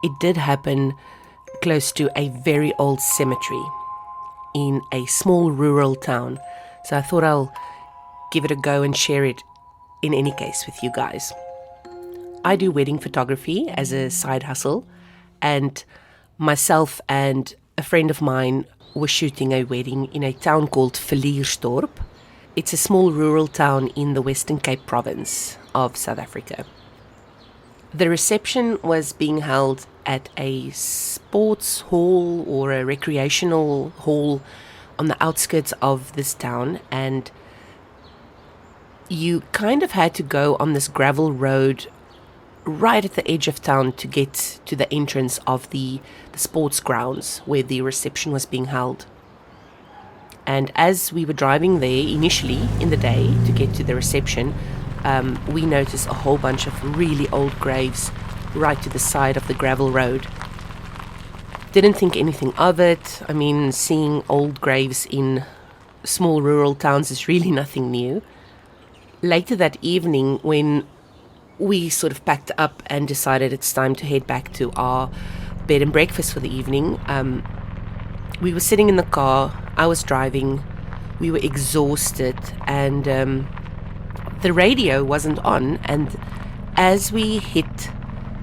it did happen close to a very old cemetery in a small rural town. So I thought I'll give it a go and share it in any case with you guys. I do wedding photography as a side hustle, and myself and a friend of mine were shooting a wedding in a town called Villiersdorp. It's a small rural town in the Western Cape province of South Africa. The reception was being held at a sports hall or a recreational hall on the outskirts of this town, and you kind of had to go on this gravel road right at the edge of town to get to the entrance of the sports grounds where the reception was being held. And as we were driving there initially in the day to get to the reception, we noticed a whole bunch of really old graves right to the side of the gravel road. Didn't think anything of it. I mean, seeing old graves in small rural towns is really nothing new. Later that evening, when we sort of packed up and decided it's time to head back to our bed and breakfast for the evening, we were sitting in the car. I was driving. We were exhausted, and the radio wasn't on. And as we hit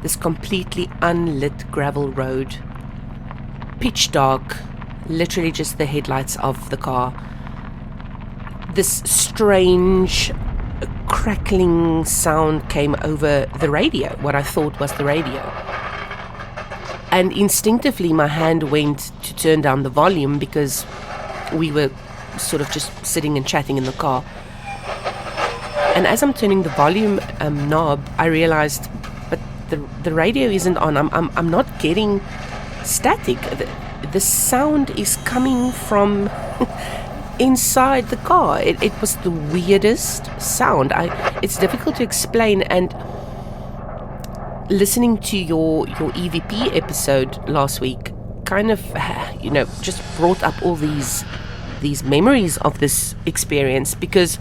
this completely unlit gravel road, pitch dark, literally just the headlights of the car, this strange crackling sound came over the radio, what I thought was the radio. And instinctively my hand went to turn down the volume because we were sort of just sitting and chatting in the car. And as I'm turning the volume knob, I realized, but the radio isn't on. I'm not getting static. The sound is coming from inside the car. It was the weirdest sound. It's difficult to explain. And listening to your EVP episode last week kind of, just brought up all these memories of this experience, because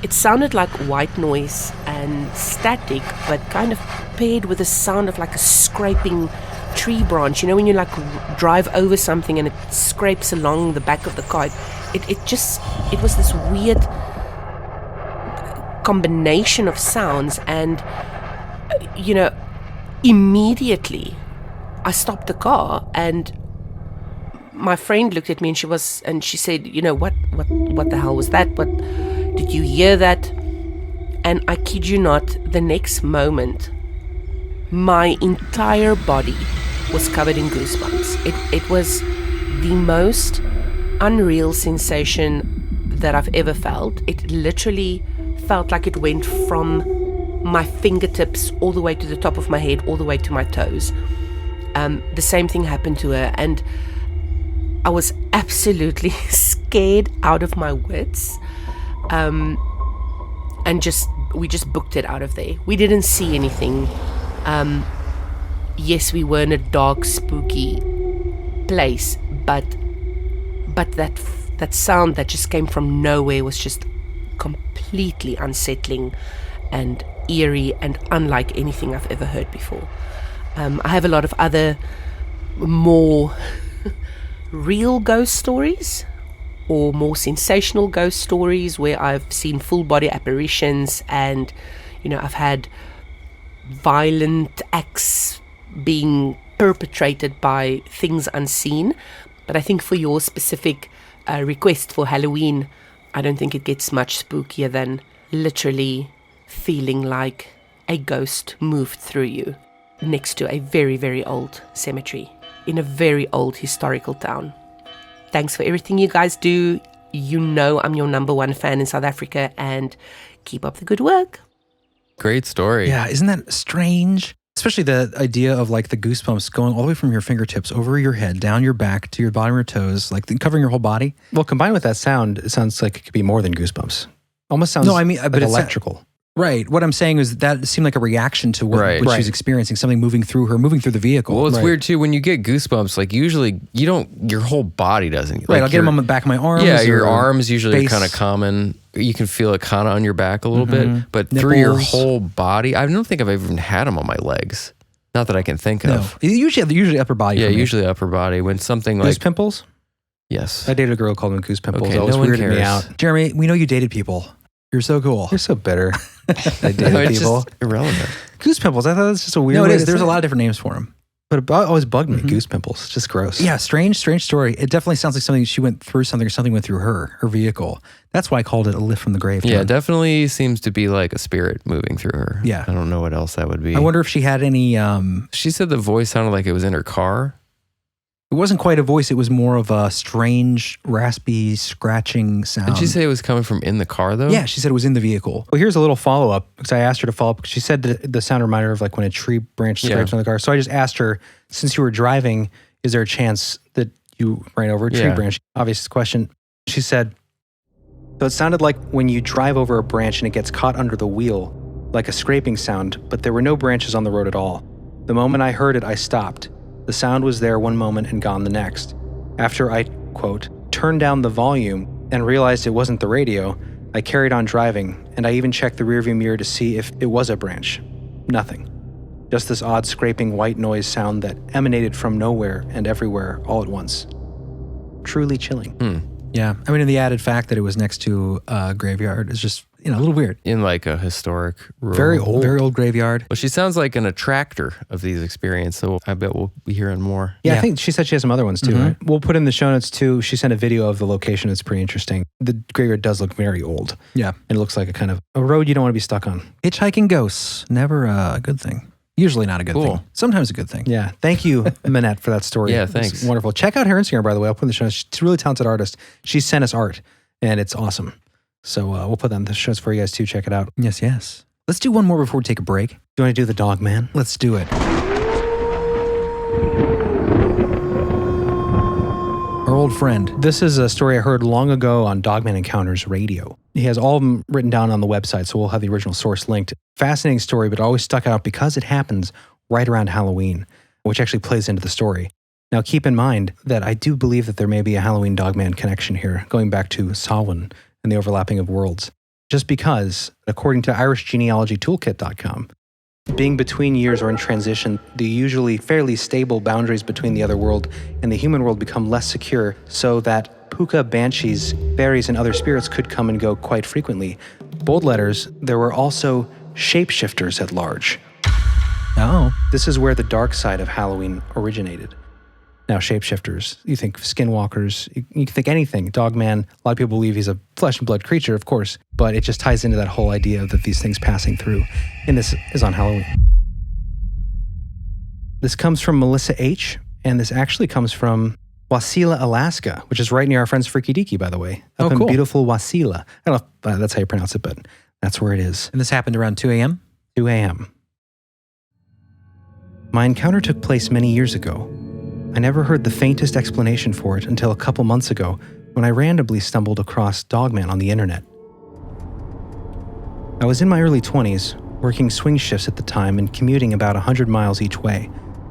it sounded like white noise and static, but kind of paired with a sound of like a scraping tree branch. You know, when you like drive over something and it scrapes along the back of the car. It was this weird combination of sounds, and immediately I stopped the car, and my friend looked at me and she said, what the hell was that? What did you hear that? And I kid you not, the next moment my entire body was covered in goosebumps. It was the most unreal sensation that I've ever felt. It literally felt like it went from my fingertips all the way to the top of my head, all the way to my toes. The same thing happened to her, and I was absolutely scared out of my wits. And we just booked it out of there. We didn't see anything. Yes, we were in a dark, spooky place, but that sound that just came from nowhere was just completely unsettling and eerie and unlike anything I've ever heard before. I have a lot of other more real ghost stories, or more sensational ghost stories where I've seen full body apparitions, and I've had violent acts being perpetrated by things unseen. But I think for your specific request for Halloween, I don't think it gets much spookier than literally feeling like a ghost moved through you next to a very, very old cemetery in a very old historical town. Thanks for everything you guys do. I'm your number one fan in South Africa, and keep up the good work. Great story. Yeah, isn't that strange? Especially the idea of like the goosebumps going all the way from your fingertips over your head, down your back to your bottom of your toes, like covering your whole body. Well, combined with that sound, it sounds like it could be more than goosebumps. Almost sounds but electrical. Right. What I'm saying is that seemed like a reaction to what she's experiencing, something moving through her, moving through the vehicle. Well, it's weird too. When you get goosebumps, like usually your whole body doesn't. Right. I'll get them on the back of my arms. Yeah, your arms usually are kind of common. You can feel it kind of on your back a little bit, but Nipples. Through your whole body, I don't think I've even had them on my legs. Not that I can think of. Usually upper body. Yeah, usually upper body. When something like goose pimples. Yes, I dated a girl called them goose pimples. Okay, Always weirded me out. Jeremy, we know you dated people. You're so cool. You're so bitter. I dated people. Just irrelevant. Goose pimples. I thought it was just a weird. No, way it is. There's a lot of different names for them. But it always bugged me. Goose pimples. It's just gross. Yeah, strange story. It definitely sounds like something she went through something, or something went through her vehicle. That's why I called it a lift from the grave. Yeah, definitely seems to be like a spirit moving through her. Yeah. I don't know what else that would be. I wonder if she had any... She said the voice sounded like it was in her car. It wasn't quite a voice. It was more of a strange, raspy, scratching sound. Did she say it was coming from in the car, though? Yeah, she said it was in the vehicle. Well, here's a little follow-up, because I asked her to follow up, because she said that the sound reminded her of like when a tree branch scrapes on the car. So I just asked her, since you were driving, is there a chance that you ran over a tree branch? Obvious question. She said, so it sounded like when you drive over a branch and it gets caught under the wheel, like a scraping sound, but there were no branches on the road at all. The moment I heard it, I stopped. The sound was there one moment and gone the next. After I, quote, turned down the volume and realized it wasn't the radio, I carried on driving, and I even checked the rearview mirror to see if it was a branch. Nothing. Just this odd scraping white noise sound that emanated from nowhere and everywhere all at once. Truly chilling. Yeah. I mean, and the added fact that it was next to a graveyard is just, a little weird. In like a historic, rural, Very old graveyard. Well, she sounds like an attractor of these experiences, so I bet we'll be hearing more. Yeah, I think she said she has some other ones too, right? We'll put in the show notes too. She sent a video of the location. It's pretty interesting. The graveyard does look very old. Yeah. And it looks like a kind of a road you don't want to be stuck on. Hitchhiking ghosts, never a good thing. Usually not a good thing. Sometimes a good thing. Yeah. Thank you, Minette, for that story. Yeah, thanks. It's wonderful. Check out her Instagram, by the way. I'll put in the show notes. She's a really talented artist. She sent us art, and it's awesome. So we'll put that in the shows for you guys too. Check it out. Yes. Let's do one more before we take a break. Do you want to do the Dogman? Let's do it. Our old friend. This is a story I heard long ago on Dogman Encounters Radio. He has all of them written down on the website, so we'll have the original source linked. Fascinating story, but it always stuck out because it happens right around Halloween, which actually plays into the story. Now, keep in mind that I do believe that there may be a Halloween Dogman connection here, going back to Samhain and the overlapping of worlds. Just because, according to IrishGenealogyToolkit.com, being between years or in transition, the usually fairly stable boundaries between the other world and the human world become less secure, so that puka, banshees, fairies, and other spirits could come and go quite frequently. Bold letters, there were also shapeshifters at large. Oh. This is where the dark side of Halloween originated. Now, shapeshifters, you think skinwalkers, you can think anything. Dogman, a lot of people believe he's a flesh and blood creature, of course, but it just ties into that whole idea of these things passing through. And this is on Halloween. This comes from Melissa H., and this actually comes from Wasilla, Alaska, which is right near our friends Freaky Deaky, by the way. Up in beautiful Wasilla. I don't know if that's how you pronounce it, but that's where it is. And this happened around 2 a.m.? 2 a.m. My encounter took place many years ago. I never heard the faintest explanation for it until a couple months ago when I randomly stumbled across Dogman on the internet. I was in my early 20s, working swing shifts at the time and commuting about 100 miles each way,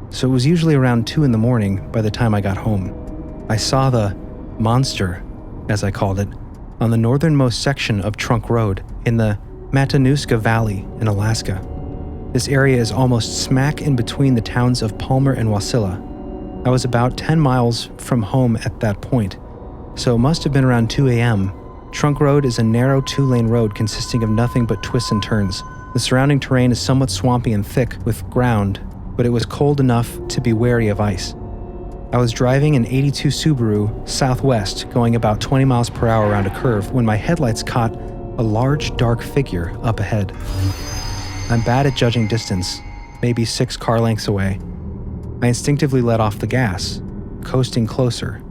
so it was usually around 2 in the morning by the time I got home. I saw the monster, as I called it, on the northernmost section of Trunk Road in the Matanuska Valley in Alaska. This area is almost smack in between the towns of Palmer and Wasilla. I was about 10 miles from home at that point, so it must have been around 2 a.m. Trunk Road is a narrow 2-lane road consisting of nothing but twists and turns. The surrounding terrain is somewhat swampy and thick with ground, but it was cold enough to be wary of ice. I was driving an 82 Subaru Southwest going about 20 miles per hour around a curve when my headlights caught a large dark figure up ahead. I'm bad at judging distance, maybe 6 car lengths away. I instinctively let off the gas, coasting closer.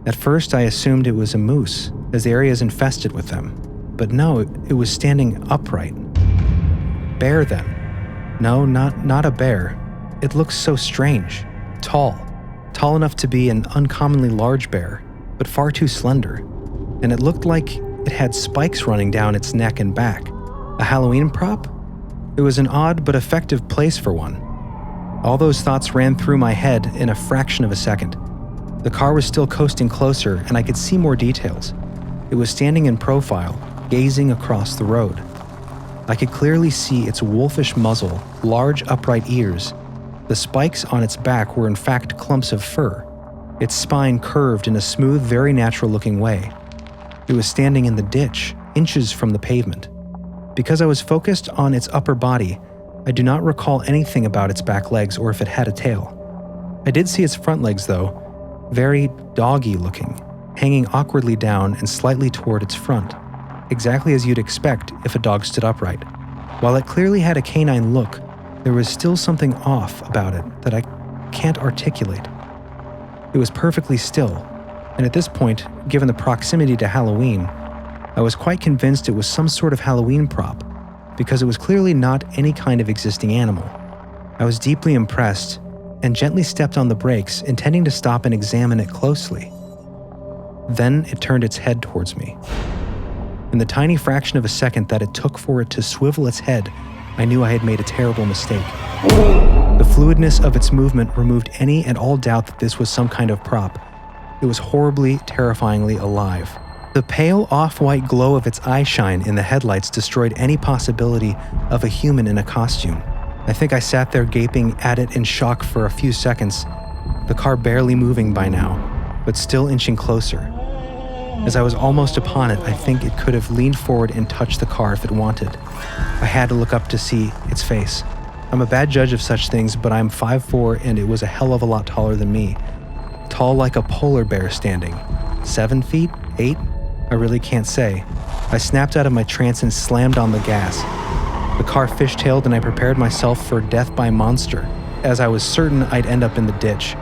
At first, I assumed it was a moose, as the area is infested with them. But no, it was standing upright. Bear, then. No, not a bear. It looks so strange. Tall enough to be an uncommonly large bear, but far too slender. And it looked like it had spikes running down its neck and back. A Halloween prop? It was an odd but effective place for one. All those thoughts ran through my head in a fraction of a second. The car was still coasting closer, and I could see more details. It was standing in profile, gazing across the road. I could clearly see its wolfish muzzle, large upright ears. The spikes on its back were in fact clumps of fur. Its spine curved in a smooth, very natural-looking way. It was standing in the ditch, inches from the pavement. Because I was focused on its upper body, I do not recall anything about its back legs or if it had a tail. I did see its front legs, though, very doggy-looking, hanging awkwardly down and slightly toward its front, exactly as you'd expect if a dog stood upright. While it clearly had a canine look, there was still something off about it that I can't articulate. It was perfectly still, and at this point, given the proximity to Halloween, I was quite convinced it was some sort of Halloween prop, because it was clearly not any kind of existing animal. I was deeply impressed and gently stepped on the brakes, intending to stop and examine it closely. Then it turned its head towards me. In the tiny fraction of a second that it took for it to swivel its head, I knew I had made a terrible mistake. The fluidness of its movement removed any and all doubt that this was some kind of prop. It was horribly, terrifyingly alive. The pale off-white glow of its eye shine in the headlights destroyed any possibility of a human in a costume. I think I sat there gaping at it in shock for a few seconds, the car barely moving by now, but still inching closer. As I was almost upon it, I think it could have leaned forward and touched the car if it wanted. I had to look up to see its face. I'm a bad judge of such things, but I'm 5'4", and it was a hell of a lot taller than me. Tall like a polar bear standing. 7 feet? 8? I really can't say. I snapped out of my trance and slammed on the gas. The car fishtailed and I prepared myself for death by monster, as I was certain I'd end up in the ditch.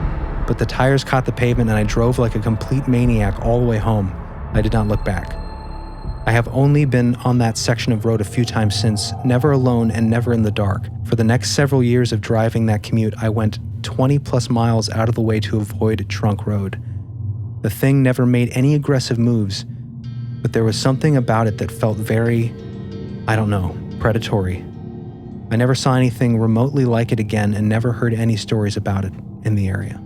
But the tires caught the pavement and I drove like a complete maniac all the way home. I did not look back. I have only been on that section of road a few times since, never alone and never in the dark. For the next several years of driving that commute, I went 20 plus miles out of the way to avoid Trunk Road. The thing never made any aggressive moves, but there was something about it that felt very, predatory. I never saw anything remotely like it again and never heard any stories about it in the area.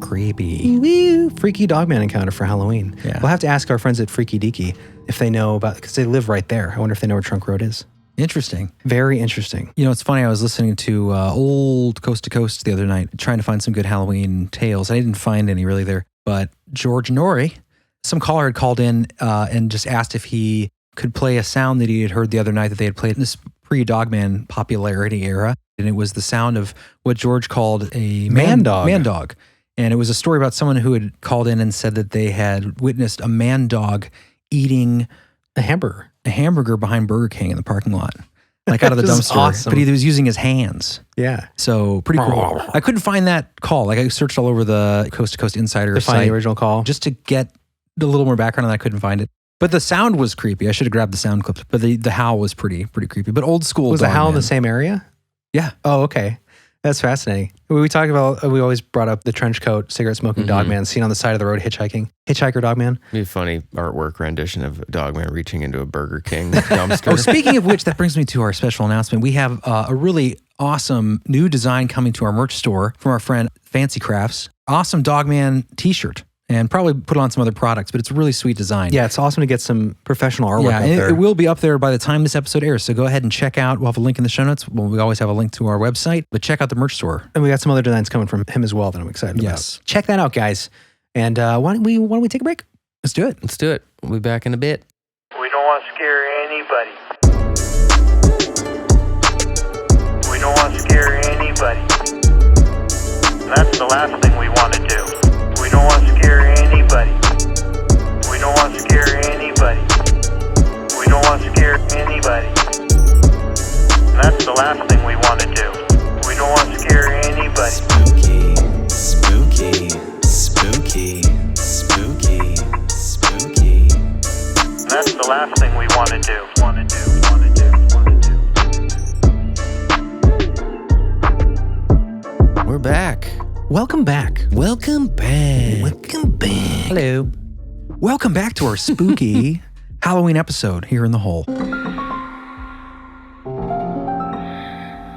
Creepy. Woo! Freaky Dogman encounter for Halloween. Yeah. We'll have to ask our friends at Freaky Deaky if they know about, because they live right there. I wonder if they know where Trunk Road is. Interesting. Very interesting. You know, it's funny. I was listening to old Coast to Coast the other night, trying to find some good Halloween tales. I didn't find any really there. But George Norrie, some caller had called in and just asked if he could play a sound that he had heard the other night that they had played in this pre-Dogman popularity era. And it was the sound of what George called a man dog. And it was a story about someone who had called in and said that they had witnessed a man dog eating a hamburger behind Burger King in the parking lot, like out of the dumpster. Awesome. But he was using his hands. Yeah. So pretty cool. I couldn't find that call. Like I searched all over the Coast to Coast Insider to find the original call, just to get a little more background, and I couldn't find it. But the sound was creepy. I should have grabbed the sound clips, but the howl was pretty creepy. But old school. Was the howl in the same area? Yeah. Oh, okay. That's fascinating. We always brought up the trench coat, cigarette smoking Dogman seen on the side of the road hitchhiker Dogman. It'd be a funny artwork rendition of Dogman reaching into a Burger King dumpster. Oh, speaking of which, that brings me to our special announcement. We have a really awesome new design coming to our merch store from our friend Fancy Crafts. Awesome Dogman t-shirt. And probably put on some other products, but it's a really sweet design. Yeah, it's awesome to get some professional artwork up there. It will be up there by the time this episode airs, so go ahead and check out. We'll have a link in the show notes. Well, we always have a link to our website, but check out the merch store. And we got some other designs coming from him as well that I'm excited about. Check that out, guys. And why don't we take a break? Let's do it. We'll be back in a bit. We don't want to scare anybody. We don't want to scare anybody. That's the last thing we want to do. We don't want to scare anybody. We don't want to scare anybody. We don't want to scare anybody. That's the last thing we want to do. We don't want to scare anybody. Spooky, spooky, spooky, spooky, spooky. That's the last thing we want to do. We're back. Welcome back. Hello. Welcome back to our spooky Halloween episode here in the hole. We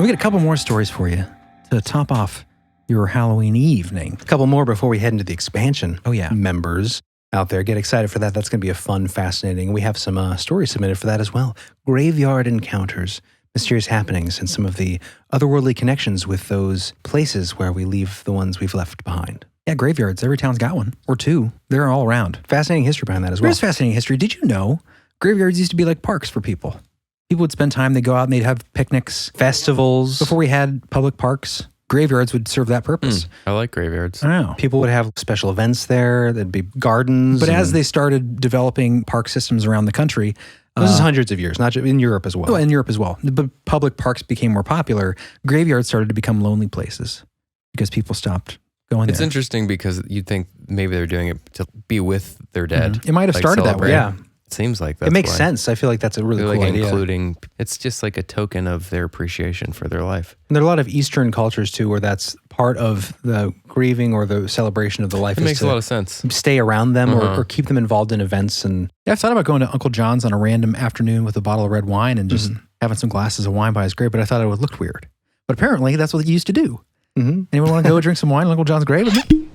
got a couple more stories for you to top off your Halloween evening. A couple more before we head into the expansion. Oh, yeah. Members out there, get excited for that. That's going to be a fun, fascinating. We have some stories submitted for that as well. Graveyard encounters, mysterious happenings, and some of the otherworldly connections with those places where we leave the ones we've left behind. Yeah, graveyards. Every town's got one or two. They're all around. Fascinating history behind that as well. There's fascinating history. Did you know graveyards used to be like parks for people? People would spend time, they'd go out and they'd have picnics, festivals. Before we had public parks, graveyards would serve that purpose. I like graveyards. I know. People would have special events there. There'd be gardens. But as they started developing park systems around the country, this is hundreds of years, not just in Europe as well. Oh, in Europe as well. But public parks became more popular. Graveyards started to become lonely places because people stopped going there. It's interesting because you'd think maybe they're doing it to be with their dead. Mm-hmm. It might have started that way. Yeah. It seems like that. It makes sense. I feel like that's a really cool idea. Including, it's just like a token of their appreciation for their life. And there are a lot of Eastern cultures too, where that's part of the grieving or the celebration of the life. It makes a lot of sense. Stay around them or keep them involved in events. And yeah, I've thought about going to Uncle John's on a random afternoon with a bottle of red wine and just having some glasses of wine by his grave, but I thought it would look weird. But apparently that's what you used to do. Mm-hmm. Anyone want to go drink some wine at Uncle John's grave with me?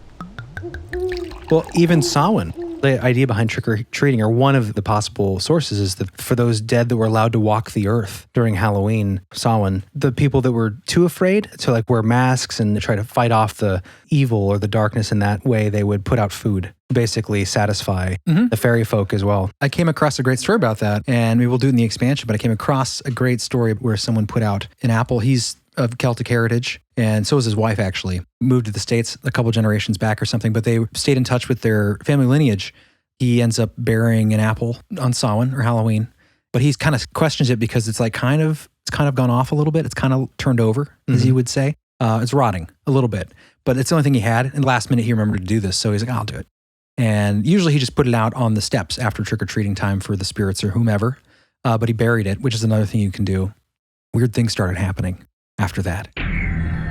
Well, even Samhain. The idea behind trick-or-treating, or one of the possible sources, is that for those dead that were allowed to walk the earth during Halloween, Samhain, the people that were too afraid to like wear masks and try to fight off the evil or the darkness in that way, they would put out food, basically satisfy the fairy folk as well. I came across a great story about that, and we will do it in the expansion, but I came across a great story where someone put out an apple. He's of Celtic heritage, and so is his wife, actually. Moved to the States a couple generations back or something, but they stayed in touch with their family lineage. He ends up burying an apple on Samhain or Halloween, but he kind of questions it because it's like it's kind of gone off a little bit. It's kind of turned over, as he would say. It's rotting a little bit, but it's the only thing he had. And last minute, he remembered to do this, so he's like, I'll do it. And usually he just put it out on the steps after trick-or-treating time for the spirits or whomever, but he buried it, which is another thing you can do. Weird things started happening after that.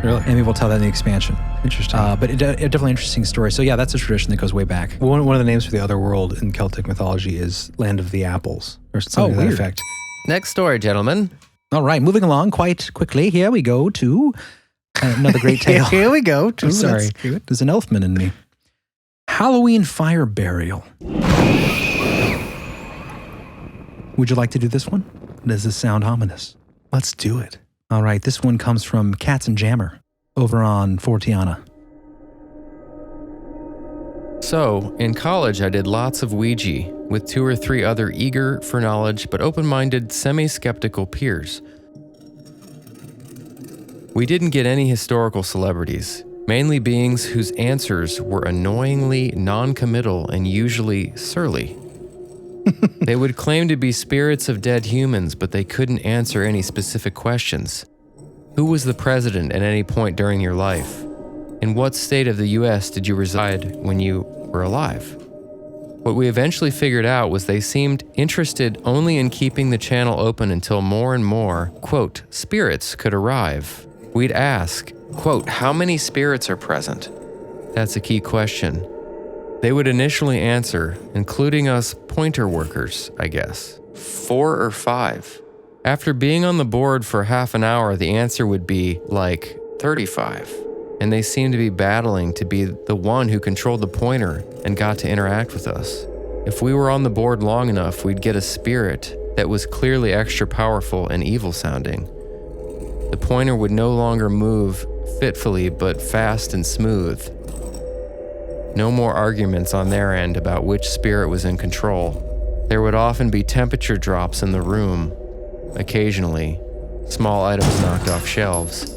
Really? And maybe we'll tell that in the expansion. Interesting. But a definitely interesting story. So yeah, that's a tradition that goes way back. One of the names for the Otherworld in Celtic mythology is Land of the Apples, or something to that effect. Next story, gentlemen. All right, moving along quite quickly. Here we go to another great tale. Here we go. I'm sorry. There's an elfman in me. Halloween fire burial. Would you like to do this one? Does this sound ominous? Let's do it. All right, this one comes from Cats and Jammer over on Fortean. So, in college, I did lots of Ouija with 2 or 3 other eager for knowledge but open-minded, semi-skeptical peers. We didn't get any historical celebrities, mainly beings whose answers were annoyingly non-committal and usually surly. They would claim to be spirits of dead humans, but they couldn't answer any specific questions. Who was the president at any point during your life? In what state of the US did you reside when you were alive? What we eventually figured out was they seemed interested only in keeping the channel open until more and more, quote, spirits could arrive. We'd ask, quote, how many spirits are present? That's a key question. They would initially answer, including us pointer workers, I guess, 4 or 5. After being on the board for half an hour, the answer would be like 35. And they seemed to be battling to be the one who controlled the pointer and got to interact with us. If we were on the board long enough, we'd get a spirit that was clearly extra powerful and evil sounding. The pointer would no longer move fitfully but fast and smooth. No more arguments on their end about which spirit was in control. There would often be temperature drops in the room. Occasionally, small items knocked off shelves.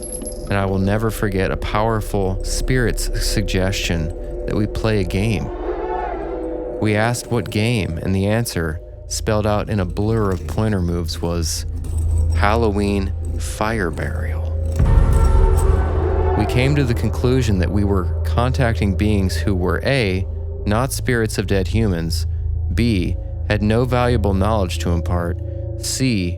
And I will never forget a powerful spirit's suggestion that we play a game. We asked what game, and the answer, spelled out in a blur of pointer moves, was Halloween fire burial. We came to the conclusion that we were contacting beings who were A, not spirits of dead humans, B, had no valuable knowledge to impart, C,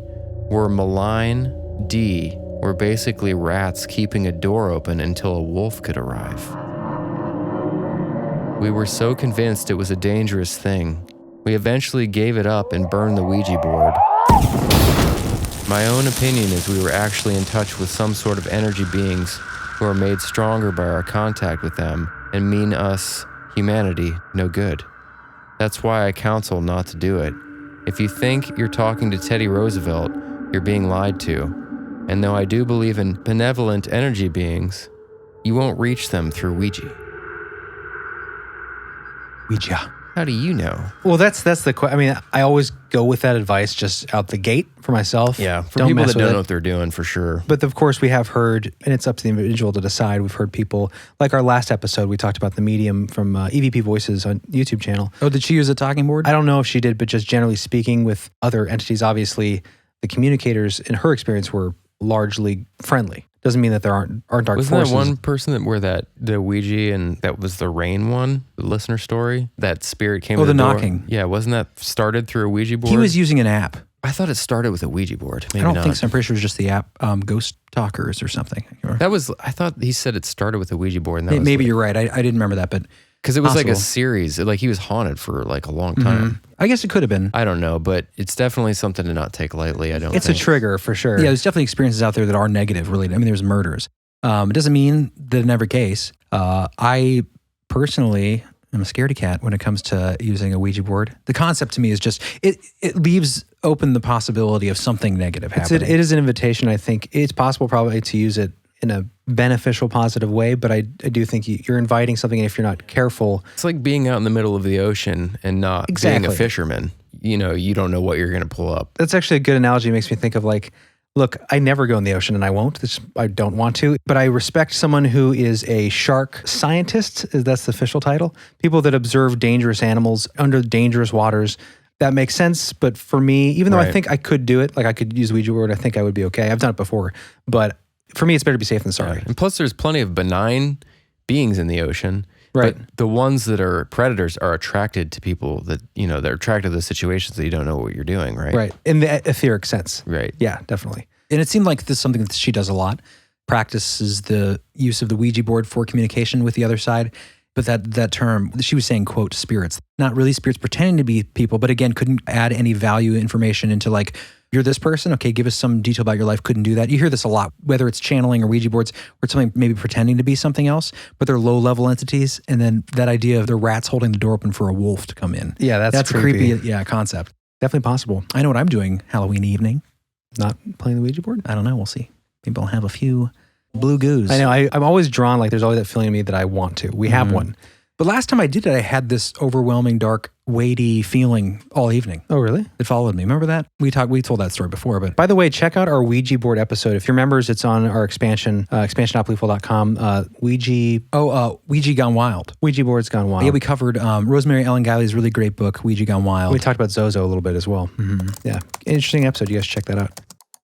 were malign, D, were basically rats keeping a door open until a wolf could arrive. We were so convinced it was a dangerous thing, we eventually gave it up and burned the Ouija board. My own opinion is we were actually in touch with some sort of energy beings who are made stronger by our contact with them and mean us, humanity, no good. That's why I counsel not to do it. If you think you're talking to Teddy Roosevelt, you're being lied to. And though I do believe in benevolent energy beings, you won't reach them through Ouija. Ouija. How do you know? Well, that's the question. I mean, I always go with that advice just out the gate for myself. Yeah, for people that don't know what they're doing, for sure. But of course, we have heard, and it's up to the individual to decide. We've heard people, like our last episode, we talked about the medium from EVP Voices on YouTube channel. Oh, did she use a talking board? I don't know if she did, but just generally speaking with other entities, obviously, the communicators, in her experience, were largely friendly. Doesn't mean that there aren't dark forces. Wasn't there one person that wore the Ouija, and that was the rain one, the listener story? That spirit came to the door? knocking. Yeah, wasn't that started through a Ouija board? He was using an app. I thought it started with a Ouija board. Maybe I don't not. think so. I'm pretty sure it was just the app, Ghost Talkers or something. I thought he said it started with a Ouija board. And that maybe you're right. I didn't remember that, but because it was like a series. Like he was haunted for like a long time. Mm-hmm. I guess it could have been. I don't know, but it's definitely something to not take lightly. It's a trigger for sure. Yeah, there's definitely experiences out there that are negative related. I mean, there's murders. It doesn't mean that in every case. I personally I'm a scaredy cat when it comes to using a Ouija board. The concept to me is just, it leaves open the possibility of something negative happening. It is an invitation, I think. It's possible probably to use it in a beneficial, positive way, but I do think you're inviting something, and if you're not careful... It's like being out in the middle of the ocean and not being a fisherman. You know, you don't know what you're going to pull up. That's actually a good analogy. It makes me think of like, look, I never go in the ocean, and I won't. I don't want to, but I respect someone who is a shark scientist. That's the official title. People that observe dangerous animals under dangerous waters. That makes sense, but for me, even though I think I could do it, like I could use Ouija board, I think I would be okay. I've done it before, but for me, it's better to be safe than sorry. Yeah. And plus, there's plenty of benign beings in the ocean. Right. But the ones that are predators are attracted to people that, you know, they're attracted to the situations that you don't know what you're doing, right? Right. In the etheric sense. Right. Yeah, definitely. And it seemed like this is something that she does a lot. Practices the use of the Ouija board for communication with the other side. But that term, she was saying, quote, spirits. Not really spirits pretending to be people, but again, couldn't add any value information into like, you're this person? Okay, give us some detail about your life. Couldn't do that. You hear this a lot, whether it's channeling or Ouija boards or something maybe pretending to be something else, but they're low-level entities. And then that idea of the rats holding the door open for a wolf to come in. Yeah, that's a creepy concept. Definitely possible. I know what I'm doing Halloween evening. Not playing the Ouija board? I don't know. We'll see. Maybe I'll have a few blue goos. I know. I'm always drawn, like there's always that feeling in me that I want to. We have one. But last time I did it, I had this overwhelming, dark, weighty feeling all evening. Oh, really? It followed me. Remember that? We told that story before. But by the way, check out our Ouija board episode. If you're members, it's on our expansion, expansion.beliefful.com. Ouija Gone Wild. Ouija boards gone wild. Yeah, we covered Rosemary Ellen Guiley's really great book, Ouija Gone Wild. We talked about Zozo a little bit as well. Mm-hmm. Yeah, interesting episode. You guys check that out.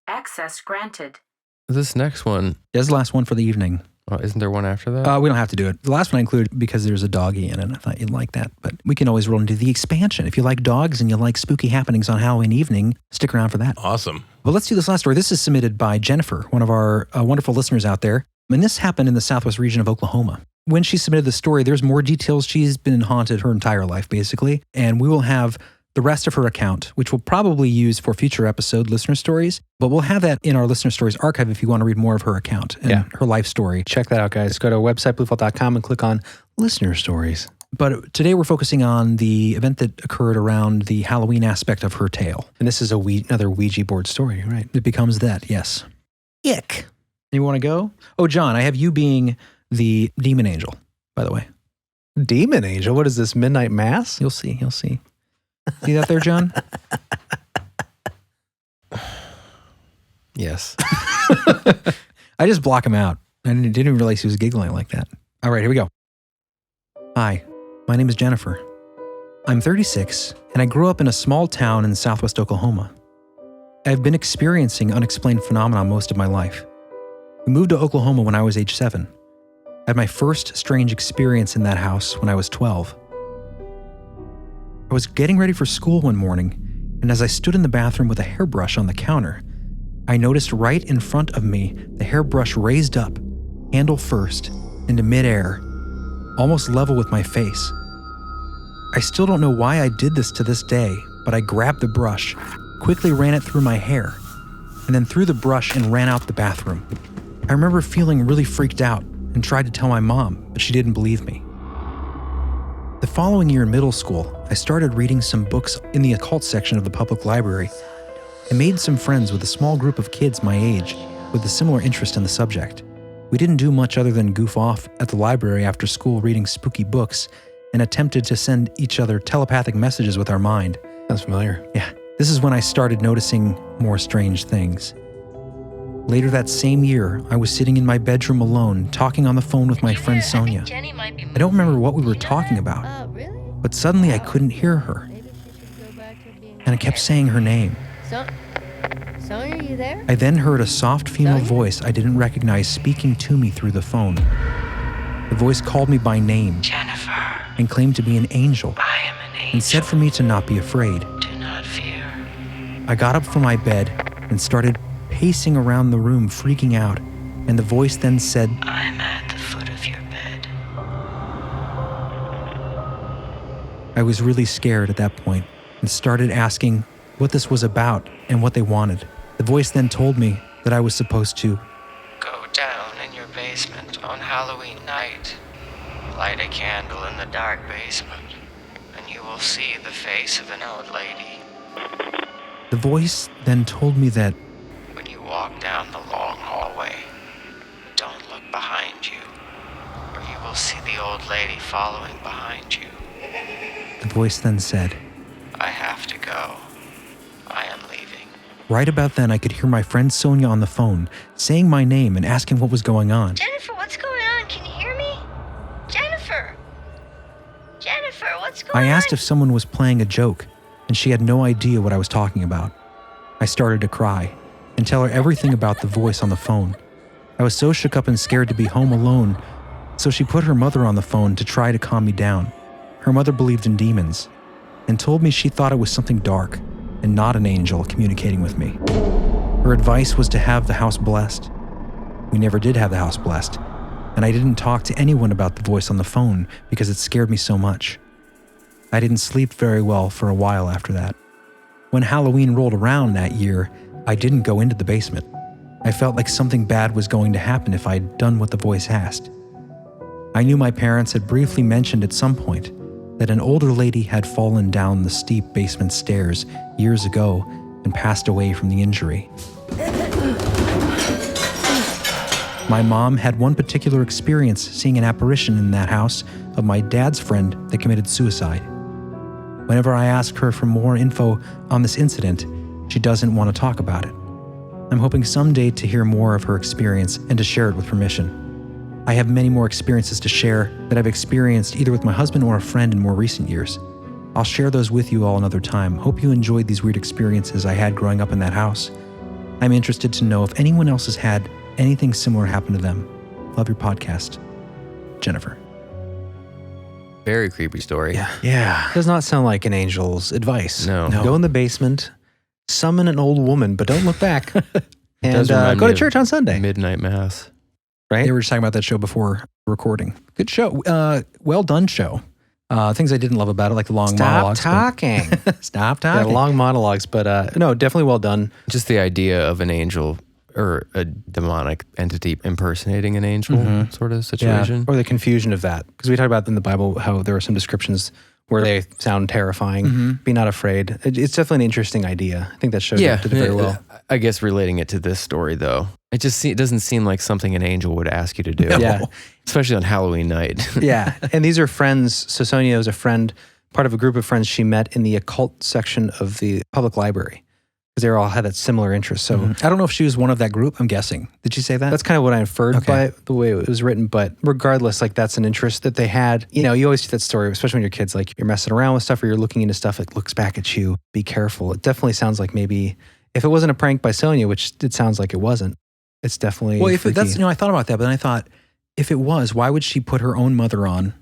Access granted. This next one. That's the last one for the evening. Isn't there one after that? We don't have to do it. The last one I included because there's a doggy in it. I thought you'd like that. But we can always roll into the expansion. If you like dogs and you like spooky happenings on Halloween evening, stick around for that. Awesome. Well, let's do this last story. This is submitted by Jennifer, one of our wonderful listeners out there. And this happened in the southwest region of Oklahoma. When she submitted the story, there's more details. She's been haunted her entire life, basically. And we will have the rest of her account, which we'll probably use for future episode listener stories, but we'll have that in our listener stories archive if you want to read more of her account and her life story. Check that out, guys. Go to our website, beliefful.com, and click on listener stories. But today we're focusing on the event that occurred around the Halloween aspect of her tale. And this is another Ouija board story, right? It becomes that, yes. Ick. You want to go? Oh, John, I have you being the demon angel, by the way. Demon angel? What is this, midnight mass? You'll see. See that there, John? Yes. I just block him out. I didn't realize he was giggling like that. All right, here we go. Hi, my name is Jennifer. I'm 36, and I grew up in a small town in southwest Oklahoma. I've been experiencing unexplained phenomena most of my life. We moved to Oklahoma when I was age 7. I had my first strange experience in that house when I was 12. I was getting ready for school one morning, and as I stood in the bathroom with a hairbrush on the counter, I noticed right in front of me the hairbrush raised up, handle first, into midair, almost level with my face. I still don't know why I did this to this day, but I grabbed the brush, quickly ran it through my hair, and then threw the brush and ran out the bathroom. I remember feeling really freaked out and tried to tell my mom, but she didn't believe me. The following year in middle school, I started reading some books in the occult section of the public library. I made some friends with a small group of kids my age with a similar interest in the subject. We didn't do much other than goof off at the library after school reading spooky books and attempted to send each other telepathic messages with our mind. Sounds familiar. Yeah, this is when I started noticing more strange things. Later that same year, I was sitting in my bedroom alone, talking on the phone with my friend Sonia. I don't remember what we were talking about, but suddenly I couldn't hear her. And I kept saying her name. Sonia, are you there? I then heard a soft female voice I didn't recognize speaking to me through the phone. The voice called me by name, Jennifer, and claimed to be an angel, I am an angel. and said for me to not be afraid. Do not fear. I got up from my bed and started pacing around the room, freaking out, and the voice then said, I'm at the foot of your bed. I was really scared at that point and started asking what this was about and what they wanted. The voice then told me that I was supposed to Go down in your basement on Halloween night. Light a candle in the dark basement, and you will see the face of an old lady. The voice then told me that When you walk down the long hallway, don't look behind you, or you will see the old lady following behind you. the voice then said, I have to go. I am leaving. right about then I could hear my friend Sonia on the phone saying my name and asking what was going on. Jennifer, what's going on? Can you hear me? Jennifer! Jennifer, what's going I on? asked if someone was playing a joke, and she had no idea what I was talking about. I started to cry and tell her everything about the voice on the phone. I was so shook up and scared to be home alone, so she put her mother on the phone to try to calm me down. Her mother believed in demons and told me she thought it was something dark and not an angel communicating with me. Her advice was to have the house blessed. We never did have the house blessed, and I didn't talk to anyone about the voice on the phone because it scared me so much. I didn't sleep very well for a while after that. When Halloween rolled around that year, I didn't go into the basement. I felt like something bad was going to happen if I'd done what the voice asked. I knew my parents had briefly mentioned at some point that an older lady had fallen down the steep basement stairs years ago and passed away from the injury. My mom had one particular experience seeing an apparition in that house of my dad's friend that committed suicide. Whenever I ask her for more info on this incident, she doesn't want to talk about it. I'm hoping someday to hear more of her experience and to share it with permission. I have many more experiences to share that I've experienced either with my husband or a friend in more recent years. I'll share those with you all another time. Hope you enjoyed these weird experiences I had growing up in that house. I'm interested to know if anyone else has had anything similar happen to them. Love your podcast. Jennifer. Very creepy story. Yeah. Does not sound like an angel's advice. No. Go in the basement, summon an old woman, but don't look back. And does remind go me to church on Sunday. Midnight Mass. Right? They were just talking about that show before recording. Good show. Well done show. Things I didn't love about it, like the long monologues. Stop talking. Stop talking. Yeah, long monologues, but no, definitely well done. Just the idea of an angel or a demonic entity impersonating an angel sort of situation. Yeah, or the confusion of that. Because we talked about in the Bible how there are some descriptions where they sound terrifying. Be not afraid. It's definitely an interesting idea. I think that show did very well. I guess relating it to this story, though, it doesn't seem like something an angel would ask you to do. Yeah. Especially on Halloween night. Yeah. And these are friends. So Sonia was a friend, part of a group of friends she met in the occult section of the public library. Because they all had that similar interest. So I don't know if she was one of that group. I'm guessing. Did she say that? that's kind of what I inferred by the way it was written. But regardless, like that's an interest that they had. You know, you always see that story, especially when you're kids, like you're messing around with stuff or you're looking into stuff that looks back at you. Be careful. It definitely sounds like maybe if it wasn't a prank by Sonia, which it sounds like it wasn't, it's definitely well, if freaky. that's, I thought about that, but then I thought, if it was, why would she put her own mother on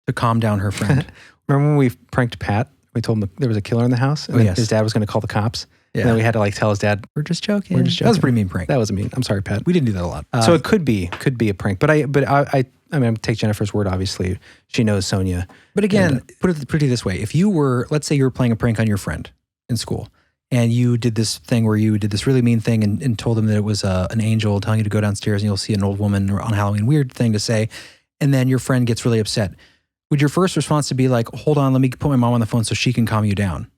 to calm down her friend? Remember when we pranked Pat? We told him there was a killer in the house and his dad was going to call the cops. Yeah. And then we had to like tell his dad, we're just joking. That was a pretty mean prank. That was a mean. I'm sorry, Pat. We didn't do that a lot. So it could be a prank. But I mean, I take Jennifer's word, obviously. She knows Sonia. But again, put it this way. If you were, let's say you were playing a prank on your friend in school and you did this thing where you did this really mean thing and told them that it was an angel telling you to go downstairs and you'll see an old woman on Halloween, weird thing to say. And then your friend gets really upset. Would your first response to be like, hold on, let me put my mom on the phone so she can calm you down?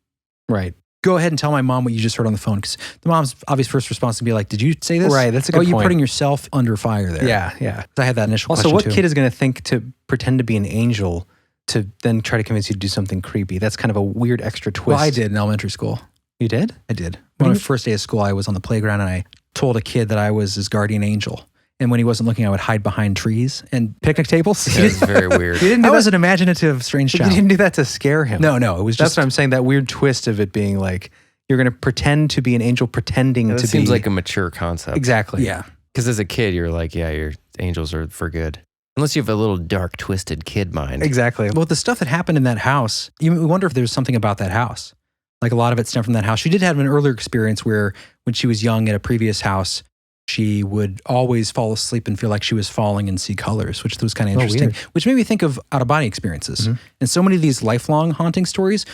Right. Go ahead and tell my mom what you just heard on the phone. Because the mom's obvious first response to be like, did you say this? Right, that's a good point. You're putting yourself under fire there. Yeah. I had that initial also, question what too. kid is going to think to pretend to be an angel to then try to convince you to do something creepy? That's kind of a weird extra twist. Well, I did in elementary school. You did? I did. On my first day of school, I was on the playground and I told a kid that I was his guardian angel. And when he wasn't looking, I would hide behind trees and picnic tables. That's very weird. That was an imaginative, strange child. You didn't do that to scare him. No. It was That's what I'm saying. That weird twist of it being like, you're going to pretend to be an angel pretending to be. It seems like a mature concept. Exactly. Yeah. Because as a kid, you're like, yeah, your angels are for good. Unless you have a little dark, twisted kid mind. Exactly. Well, the stuff that happened in that house, you wonder if there's something about that house. Like a lot of it stemmed from that house. She did have an earlier experience where when she was young at a previous house, she would always fall asleep and feel like she was falling and see colors, which was kind of interesting. Weird. Which made me think of out-of-body experiences. And so many of these lifelong haunting stories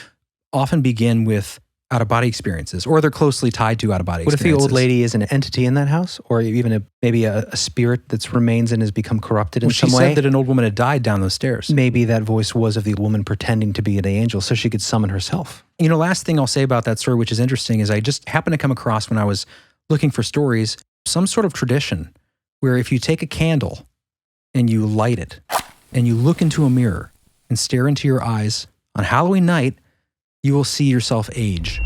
often begin with out-of-body experiences, or they're closely tied to out-of-body What if the experiences. old lady is an entity in that house, or even maybe a spirit that remains and has become corrupted in some She way? said that an old woman had died down those stairs. Maybe that voice was of the woman pretending to be an angel so she could summon herself. You know, last thing I'll say about that story, which is interesting, is I just happened to come across when I was looking for stories, some sort of tradition where if you take a candle and you light it and you look into a mirror and stare into your eyes on Halloween night, you will see yourself age.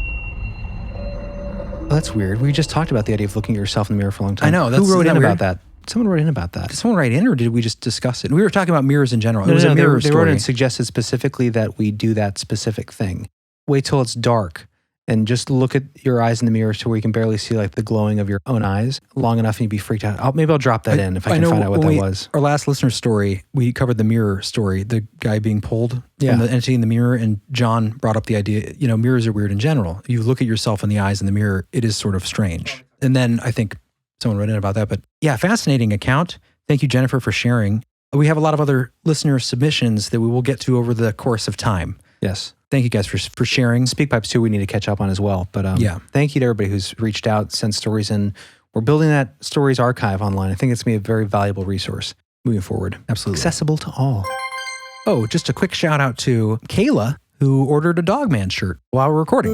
Well, that's weird. We just talked about the idea of looking at yourself in the mirror for a long time. I know. Who wrote in weird? about that? Someone wrote in about that. Did someone write in, or did we just discuss it? We were talking about mirrors in general. No, It was a mirror they wrote in story. and suggested specifically that we do that specific thing. Wait till it's dark and just look at your eyes in the mirror to where you can barely see like the glowing of your own eyes long enough and you'd be freaked out. Maybe I'll drop that in if I can find out what that was. Our last listener story, we covered the mirror story, the guy being pulled from the entity in the mirror, and John brought up the idea, you know, mirrors are weird in general. You look at yourself in the eyes in the mirror, it is sort of strange. And then I think someone wrote in about that, but yeah, fascinating account. Thank you, Jennifer, for sharing. We have a lot of other listener submissions that we will get to over the course of time. Yes. Thank you guys for sharing. Speak Pipes too, we need to catch up on as well. But thank you to everybody who's reached out, sent stories in. We're building that stories archive online. I think it's going to be a very valuable resource moving forward. Absolutely. Accessible to all. Oh, just a quick shout out to Kayla, who ordered a Dogman shirt while we're recording.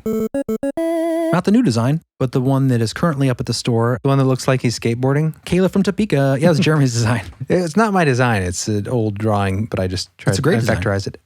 Not the new design, but the one that is currently up at the store. The one that looks like he's skateboarding? Kayla from Topeka. Yeah, it was Jeremy's design. It's not my design. It's an old drawing, but I just tried It's a great to design. vectorize it.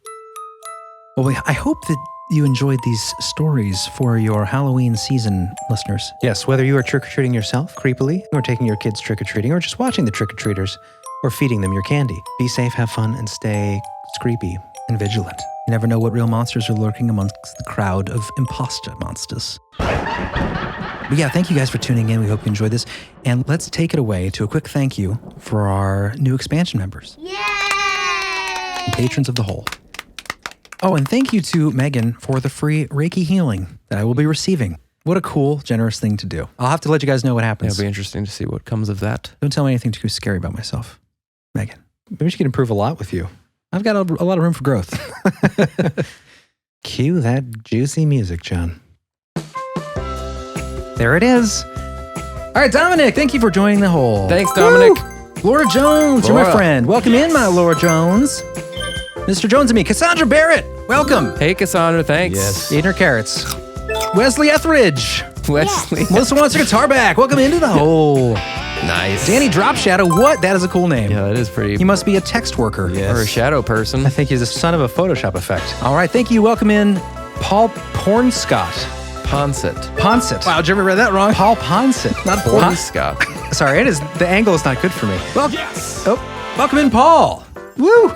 Well, I hope that you enjoyed these stories for your Halloween season, listeners. Yes, whether you are trick-or-treating yourself creepily, or taking your kids trick-or-treating, or just watching the trick-or-treaters, or feeding them your candy. Be safe, have fun, and stay creepy. And vigilant. You never know what real monsters are lurking amongst the crowd of imposter monsters. But yeah, thank you guys for tuning in. We hope you enjoyed this. And let's take it away to a quick thank you for our new expansion members. Yay! And patrons of the whole. Oh, and thank you to Megan for the free Reiki healing that I will be receiving. What a cool, generous thing to do. I'll have to let you guys know what happens. It'll be interesting to see what comes of that. Don't tell me anything too scary about myself, Megan. Maybe she can improve a lot with you. I've got a lot of room for growth. Cue that juicy music, John. There it is. All right, Dominic, thank you for joining the whole. Thanks, Dominic. Woo! Laura Jones, you're my Laura. friend. Welcome in, my Laura Jones. Mr. Jones and me, Cassandra Barrett, welcome. Hey, Cassandra, thanks. Yes. Eating her carrots. Wesley Etheridge. Wesley. Melissa wants her guitar back. Welcome into the hole. Nice. Danny Drop Shadow, what? That is a cool name. Yeah, that is pretty. He must be a text worker. Or a shadow person. I think he's the son of a Photoshop effect. All right, thank you. Welcome in, Paul Pornscott. Ponset. Wow, did you ever read that wrong? Paul Ponset. Not Pornscott. Sorry, it is. The angle is not good for me. Well, yes. Oh, welcome in, Paul. Woo.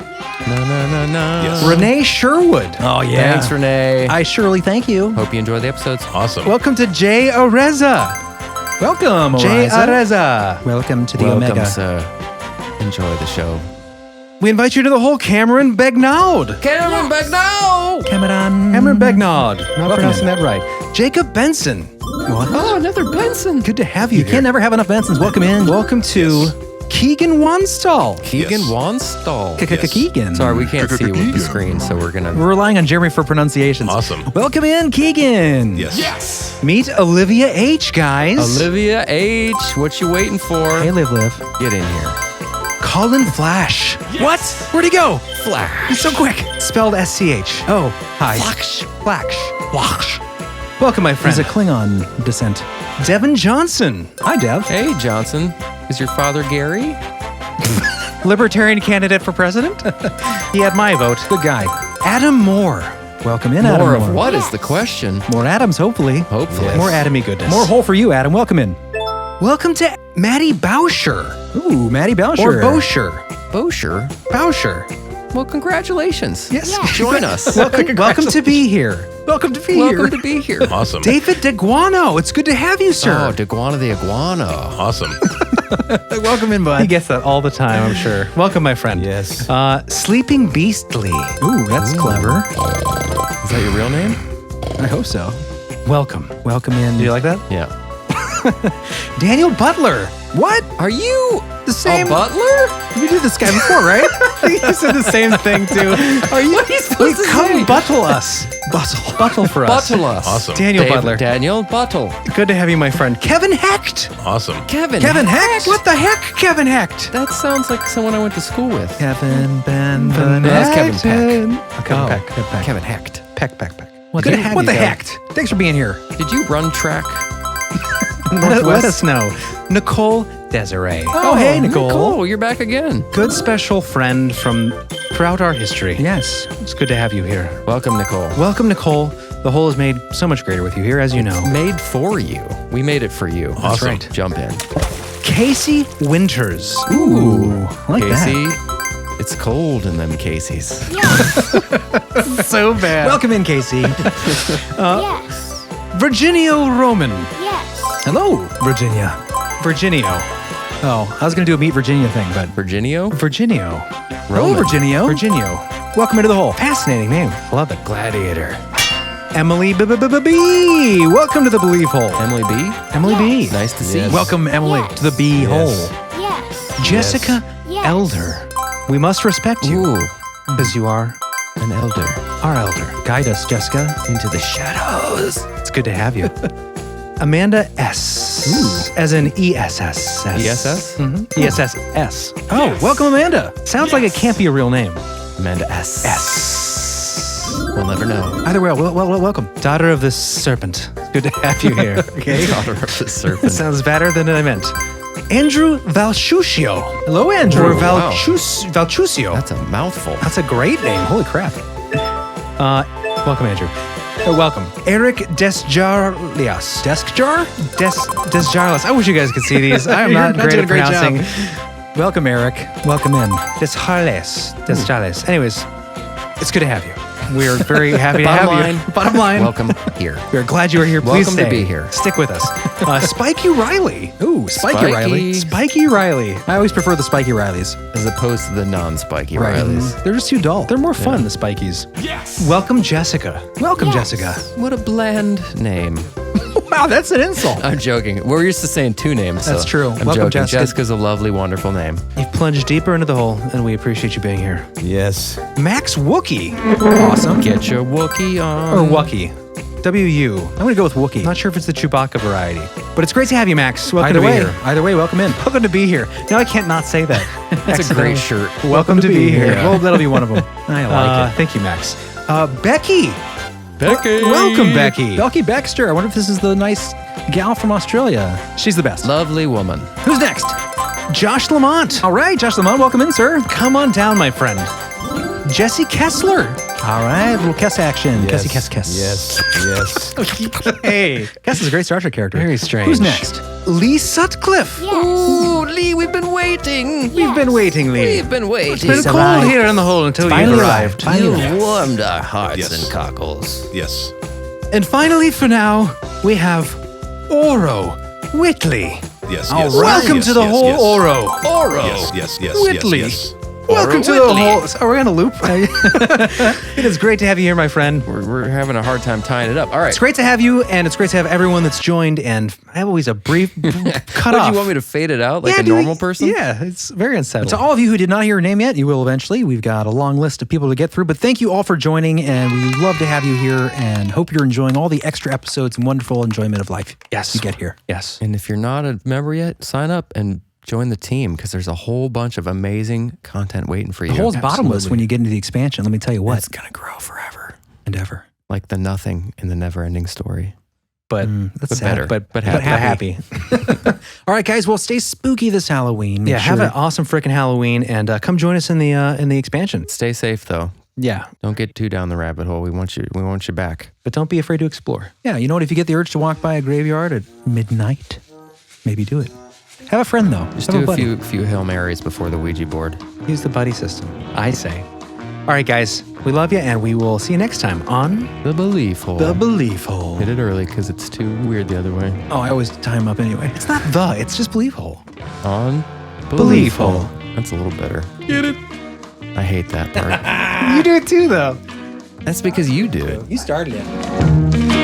No. Yes. Renee Sherwood. Oh, yeah. Thanks, Renee. I surely thank you. Hope you enjoy the episodes. Awesome. Welcome to Jay Areza. Welcome, Jay Eliza. Areza. Welcome to the Welcome, Omega. sir. Enjoy the show. We invite you to the whole Cameron Begnaud. Cameron Bagnall! Cameron Begnaud. Not Welcome pronouncing in. that right. Jacob Benson. What? Oh, another Benson. Good to have you You here. can never have enough Bensons. Welcome in. Welcome to Keegan Wanstall. Keegan Yes. Wanstall. Keegan. Sorry, we can't see with the screen, so we're gonna. We're relying on Jeremy for pronunciations. Awesome. Welcome in, Keegan. Yes. Meet Olivia H, guys. Olivia H. What you waiting for? Hey, Liv. Get in here. Colin Flash. What? Where'd he go? Flash. He's so quick. Spelled S-C-H. Oh, hi. Flash. Welcome, my friend. He's a Klingon descent. Devin Johnson. Hi, Dev. Hey, Johnson. Is your father Gary? Libertarian candidate for president. He had my vote. Good guy. Adam Moore. Welcome in, Adam. More of what is the question? More Adams, hopefully. Hopefully. More Adamy goodness. More hole for you, Adam. Welcome in. Welcome to Maddie Bauscher. Ooh, Maddie Boucher. Or Bauscher. Bosher. Bauscher. Well, congratulations. Yes. Join us. Welcome to be here. Welcome to be Welcome here. to be here. Awesome. David DeGuano. It's good to have you, sir. Oh, Deguana the Iguana. Awesome. Welcome in, He bud. gets that all the time, I'm sure. Welcome, my friend. Yes. Sleeping Beastly. Ooh, that's clever. Is that your real name? I hope so. Welcome. Welcome in. Do you like that? Yeah. Daniel Butler. What? Are you The same a butler? You did this guy before, right? You said the same thing too. Are you? What are you supposed to Come say? buttle us. Buttle for us. Buttle us. Awesome. Daniel Dave- Butler. Daniel Buttle. Good to have you, my friend. Kevin Hecht. Awesome. Kevin Hecht? What the heck, Kevin Hecht? That sounds like someone I went to school with. Kevin Ben. That's Kevin Peck. Kevin Peck. Kevin Hecht. Peck. What Good the, to have what you, the Kevin. heck? Thanks for being here. Did you run track? Let us know. Nicole Desiree. Oh, hey, Nicole. You're back again. Good special friend from throughout our history. Yes. It's good to have you here. Welcome, Nicole. Welcome, Nicole. The whole is made so much greater with you here, as you know. Made for you. We made it for you. That's Awesome. right. Jump in. Casey Winters. Ooh, I like Casey, that. it's cold in them Caseys. So bad. Welcome in, Casey. Yes. Virginio Roman. Yes. Hello, Virginia. Virginio. Oh, I was going to do a Meet Virginia thing, but... Virginio? Virginio. Hello, Virginio. Virginio. Welcome into the hole. Fascinating name. Love it. Gladiator. Emily B. Welcome to the Believe Hole. Emily B. Emily B. Nice to see you. Welcome, Emily, Yes. to the bee hole. Yes. Jessica Yes. Elder. We must respect you Ooh, because you are an elder. our elder. Guide us, Jessica. Into the shadows. It's good to have you. Amanda S. As in ESS. ESS? ESSS. Oh, welcome, Amanda. Sounds like it can't be a real name. Amanda S. S. We'll never know. Either way, welcome. Daughter of the Serpent. Good to have you here. Okay. Daughter of the serpent. Sounds better than I meant. Andrew Valchusio. Hello, Andrew. Or wow. Valchusio. That's a mouthful. That's a great name. Holy crap. Welcome, Andrew. Welcome. Eric Desjarlias. Desk jar? Desjarlias. I wish you guys could see these. I'm You're not great doing at a great pronouncing. job. Welcome, Eric. Welcome in. Desjarlias. Anyways, it's good to have you. We're very happy to have Bottom you. line. Bottom line. Welcome here. We're glad you are here. Please Welcome to stay. be here. Stick with us. Spiky Riley. Ooh, Spiky Spiky. Riley. Spiky Riley. I always prefer the Spiky Rileys. As opposed to the non-spiky Right. Rileys. They're just too dull. They're more fun, the Spikies. Yes. Welcome, Jessica. Welcome, Yes. Jessica. What a bland name. Wow, that's an insult. I'm joking. We're used to saying two names. So That's true. I'm Welcome, joking. Jessica. Jessica's a lovely, wonderful name. You've plunged deeper into the hole, and we appreciate you being here. Yes. Max Wookie. Awesome. Get your Wookiee on. Or Wookie. W-U. I'm going to go with Wookiee. Not sure if it's the Chewbacca variety. But it's great to have you, Max. Welcome Either way, welcome in. Welcome to be here. Now I can't not say that. That's a great shirt. Welcome to be here. Well, that'll be one of them. I like it. Thank you, Max. Becky. Becky. Welcome, Becky. Becky Baxter. I wonder if this is the nice gal from Australia. She's the best. Lovely woman. Who's next? Josh Lamont. All right, Josh Lamont, welcome in, sir. Come on down, my friend. Jesse Kessler. All right, little Kess action. Yes. Kessy Kess. Yes. Hey. Kess is a great Star Trek character. Very strange. Who's next? Lee Sutcliffe. Ooh, Lee, we've been waiting. We've been waiting, Lee. We've been waiting. It's been He's cold arrived. here in the hole until you Finally arrived. You've warmed our hearts Yes. and cockles. Yes. And finally, for now, we have Oro Whitley. Yes. All Yes. right. Welcome Yes, to the yes, whole yes. Oro. Oro. Yes. Yes. Yes. Whitley. Yes. Welcome to the Whitley. whole. Are we on a loop? It is great to have you here, my friend. We're having a hard time tying it up. All right. It's great to have you, and it's great to have everyone that's joined. And I have always a brief cut What, off. do you want me to fade it out like Yeah, a dude, normal person? Yeah, it's very unsettling. To all of you who did not hear your name yet, you will eventually. We've got a long list of people to get through, but thank you all for joining, and we love to have you here, and hope you're enjoying all the extra episodes and wonderful enjoyment of life. Yes. You get here. Yes. And if you're not a member yet, sign up and join the team because there's a whole bunch of amazing content waiting for you. The hole's bottomless when you get into the expansion. Let me tell you what. It's going to grow forever. And ever. Like the nothing in the never-ending story. But That's But sad. better. but happy. happy. All right, guys. Well, stay spooky this Halloween. Make Yeah, have sure- an awesome freaking Halloween, and come join us in the expansion. Stay safe though. Yeah, Don't get too down the rabbit hole. We want you back. but don't be afraid to explore. Yeah, you know what? If you get the urge to walk by a graveyard at midnight, maybe do it. Have a friend, though. Just Have do a buddy. few Hail Marys before the Ouija board. Use the buddy system, I say. All right, guys, we love you, and we will see you next time on The Belief Hole. The Belief Hole. Hit it early because it's too weird the other way. Oh, I always tie him up anyway. It's not the, it's just Believe Hole. On Belief Hole. That's a little better. Get it? I hate that part. You do it too, though. That's because you do it. You started it.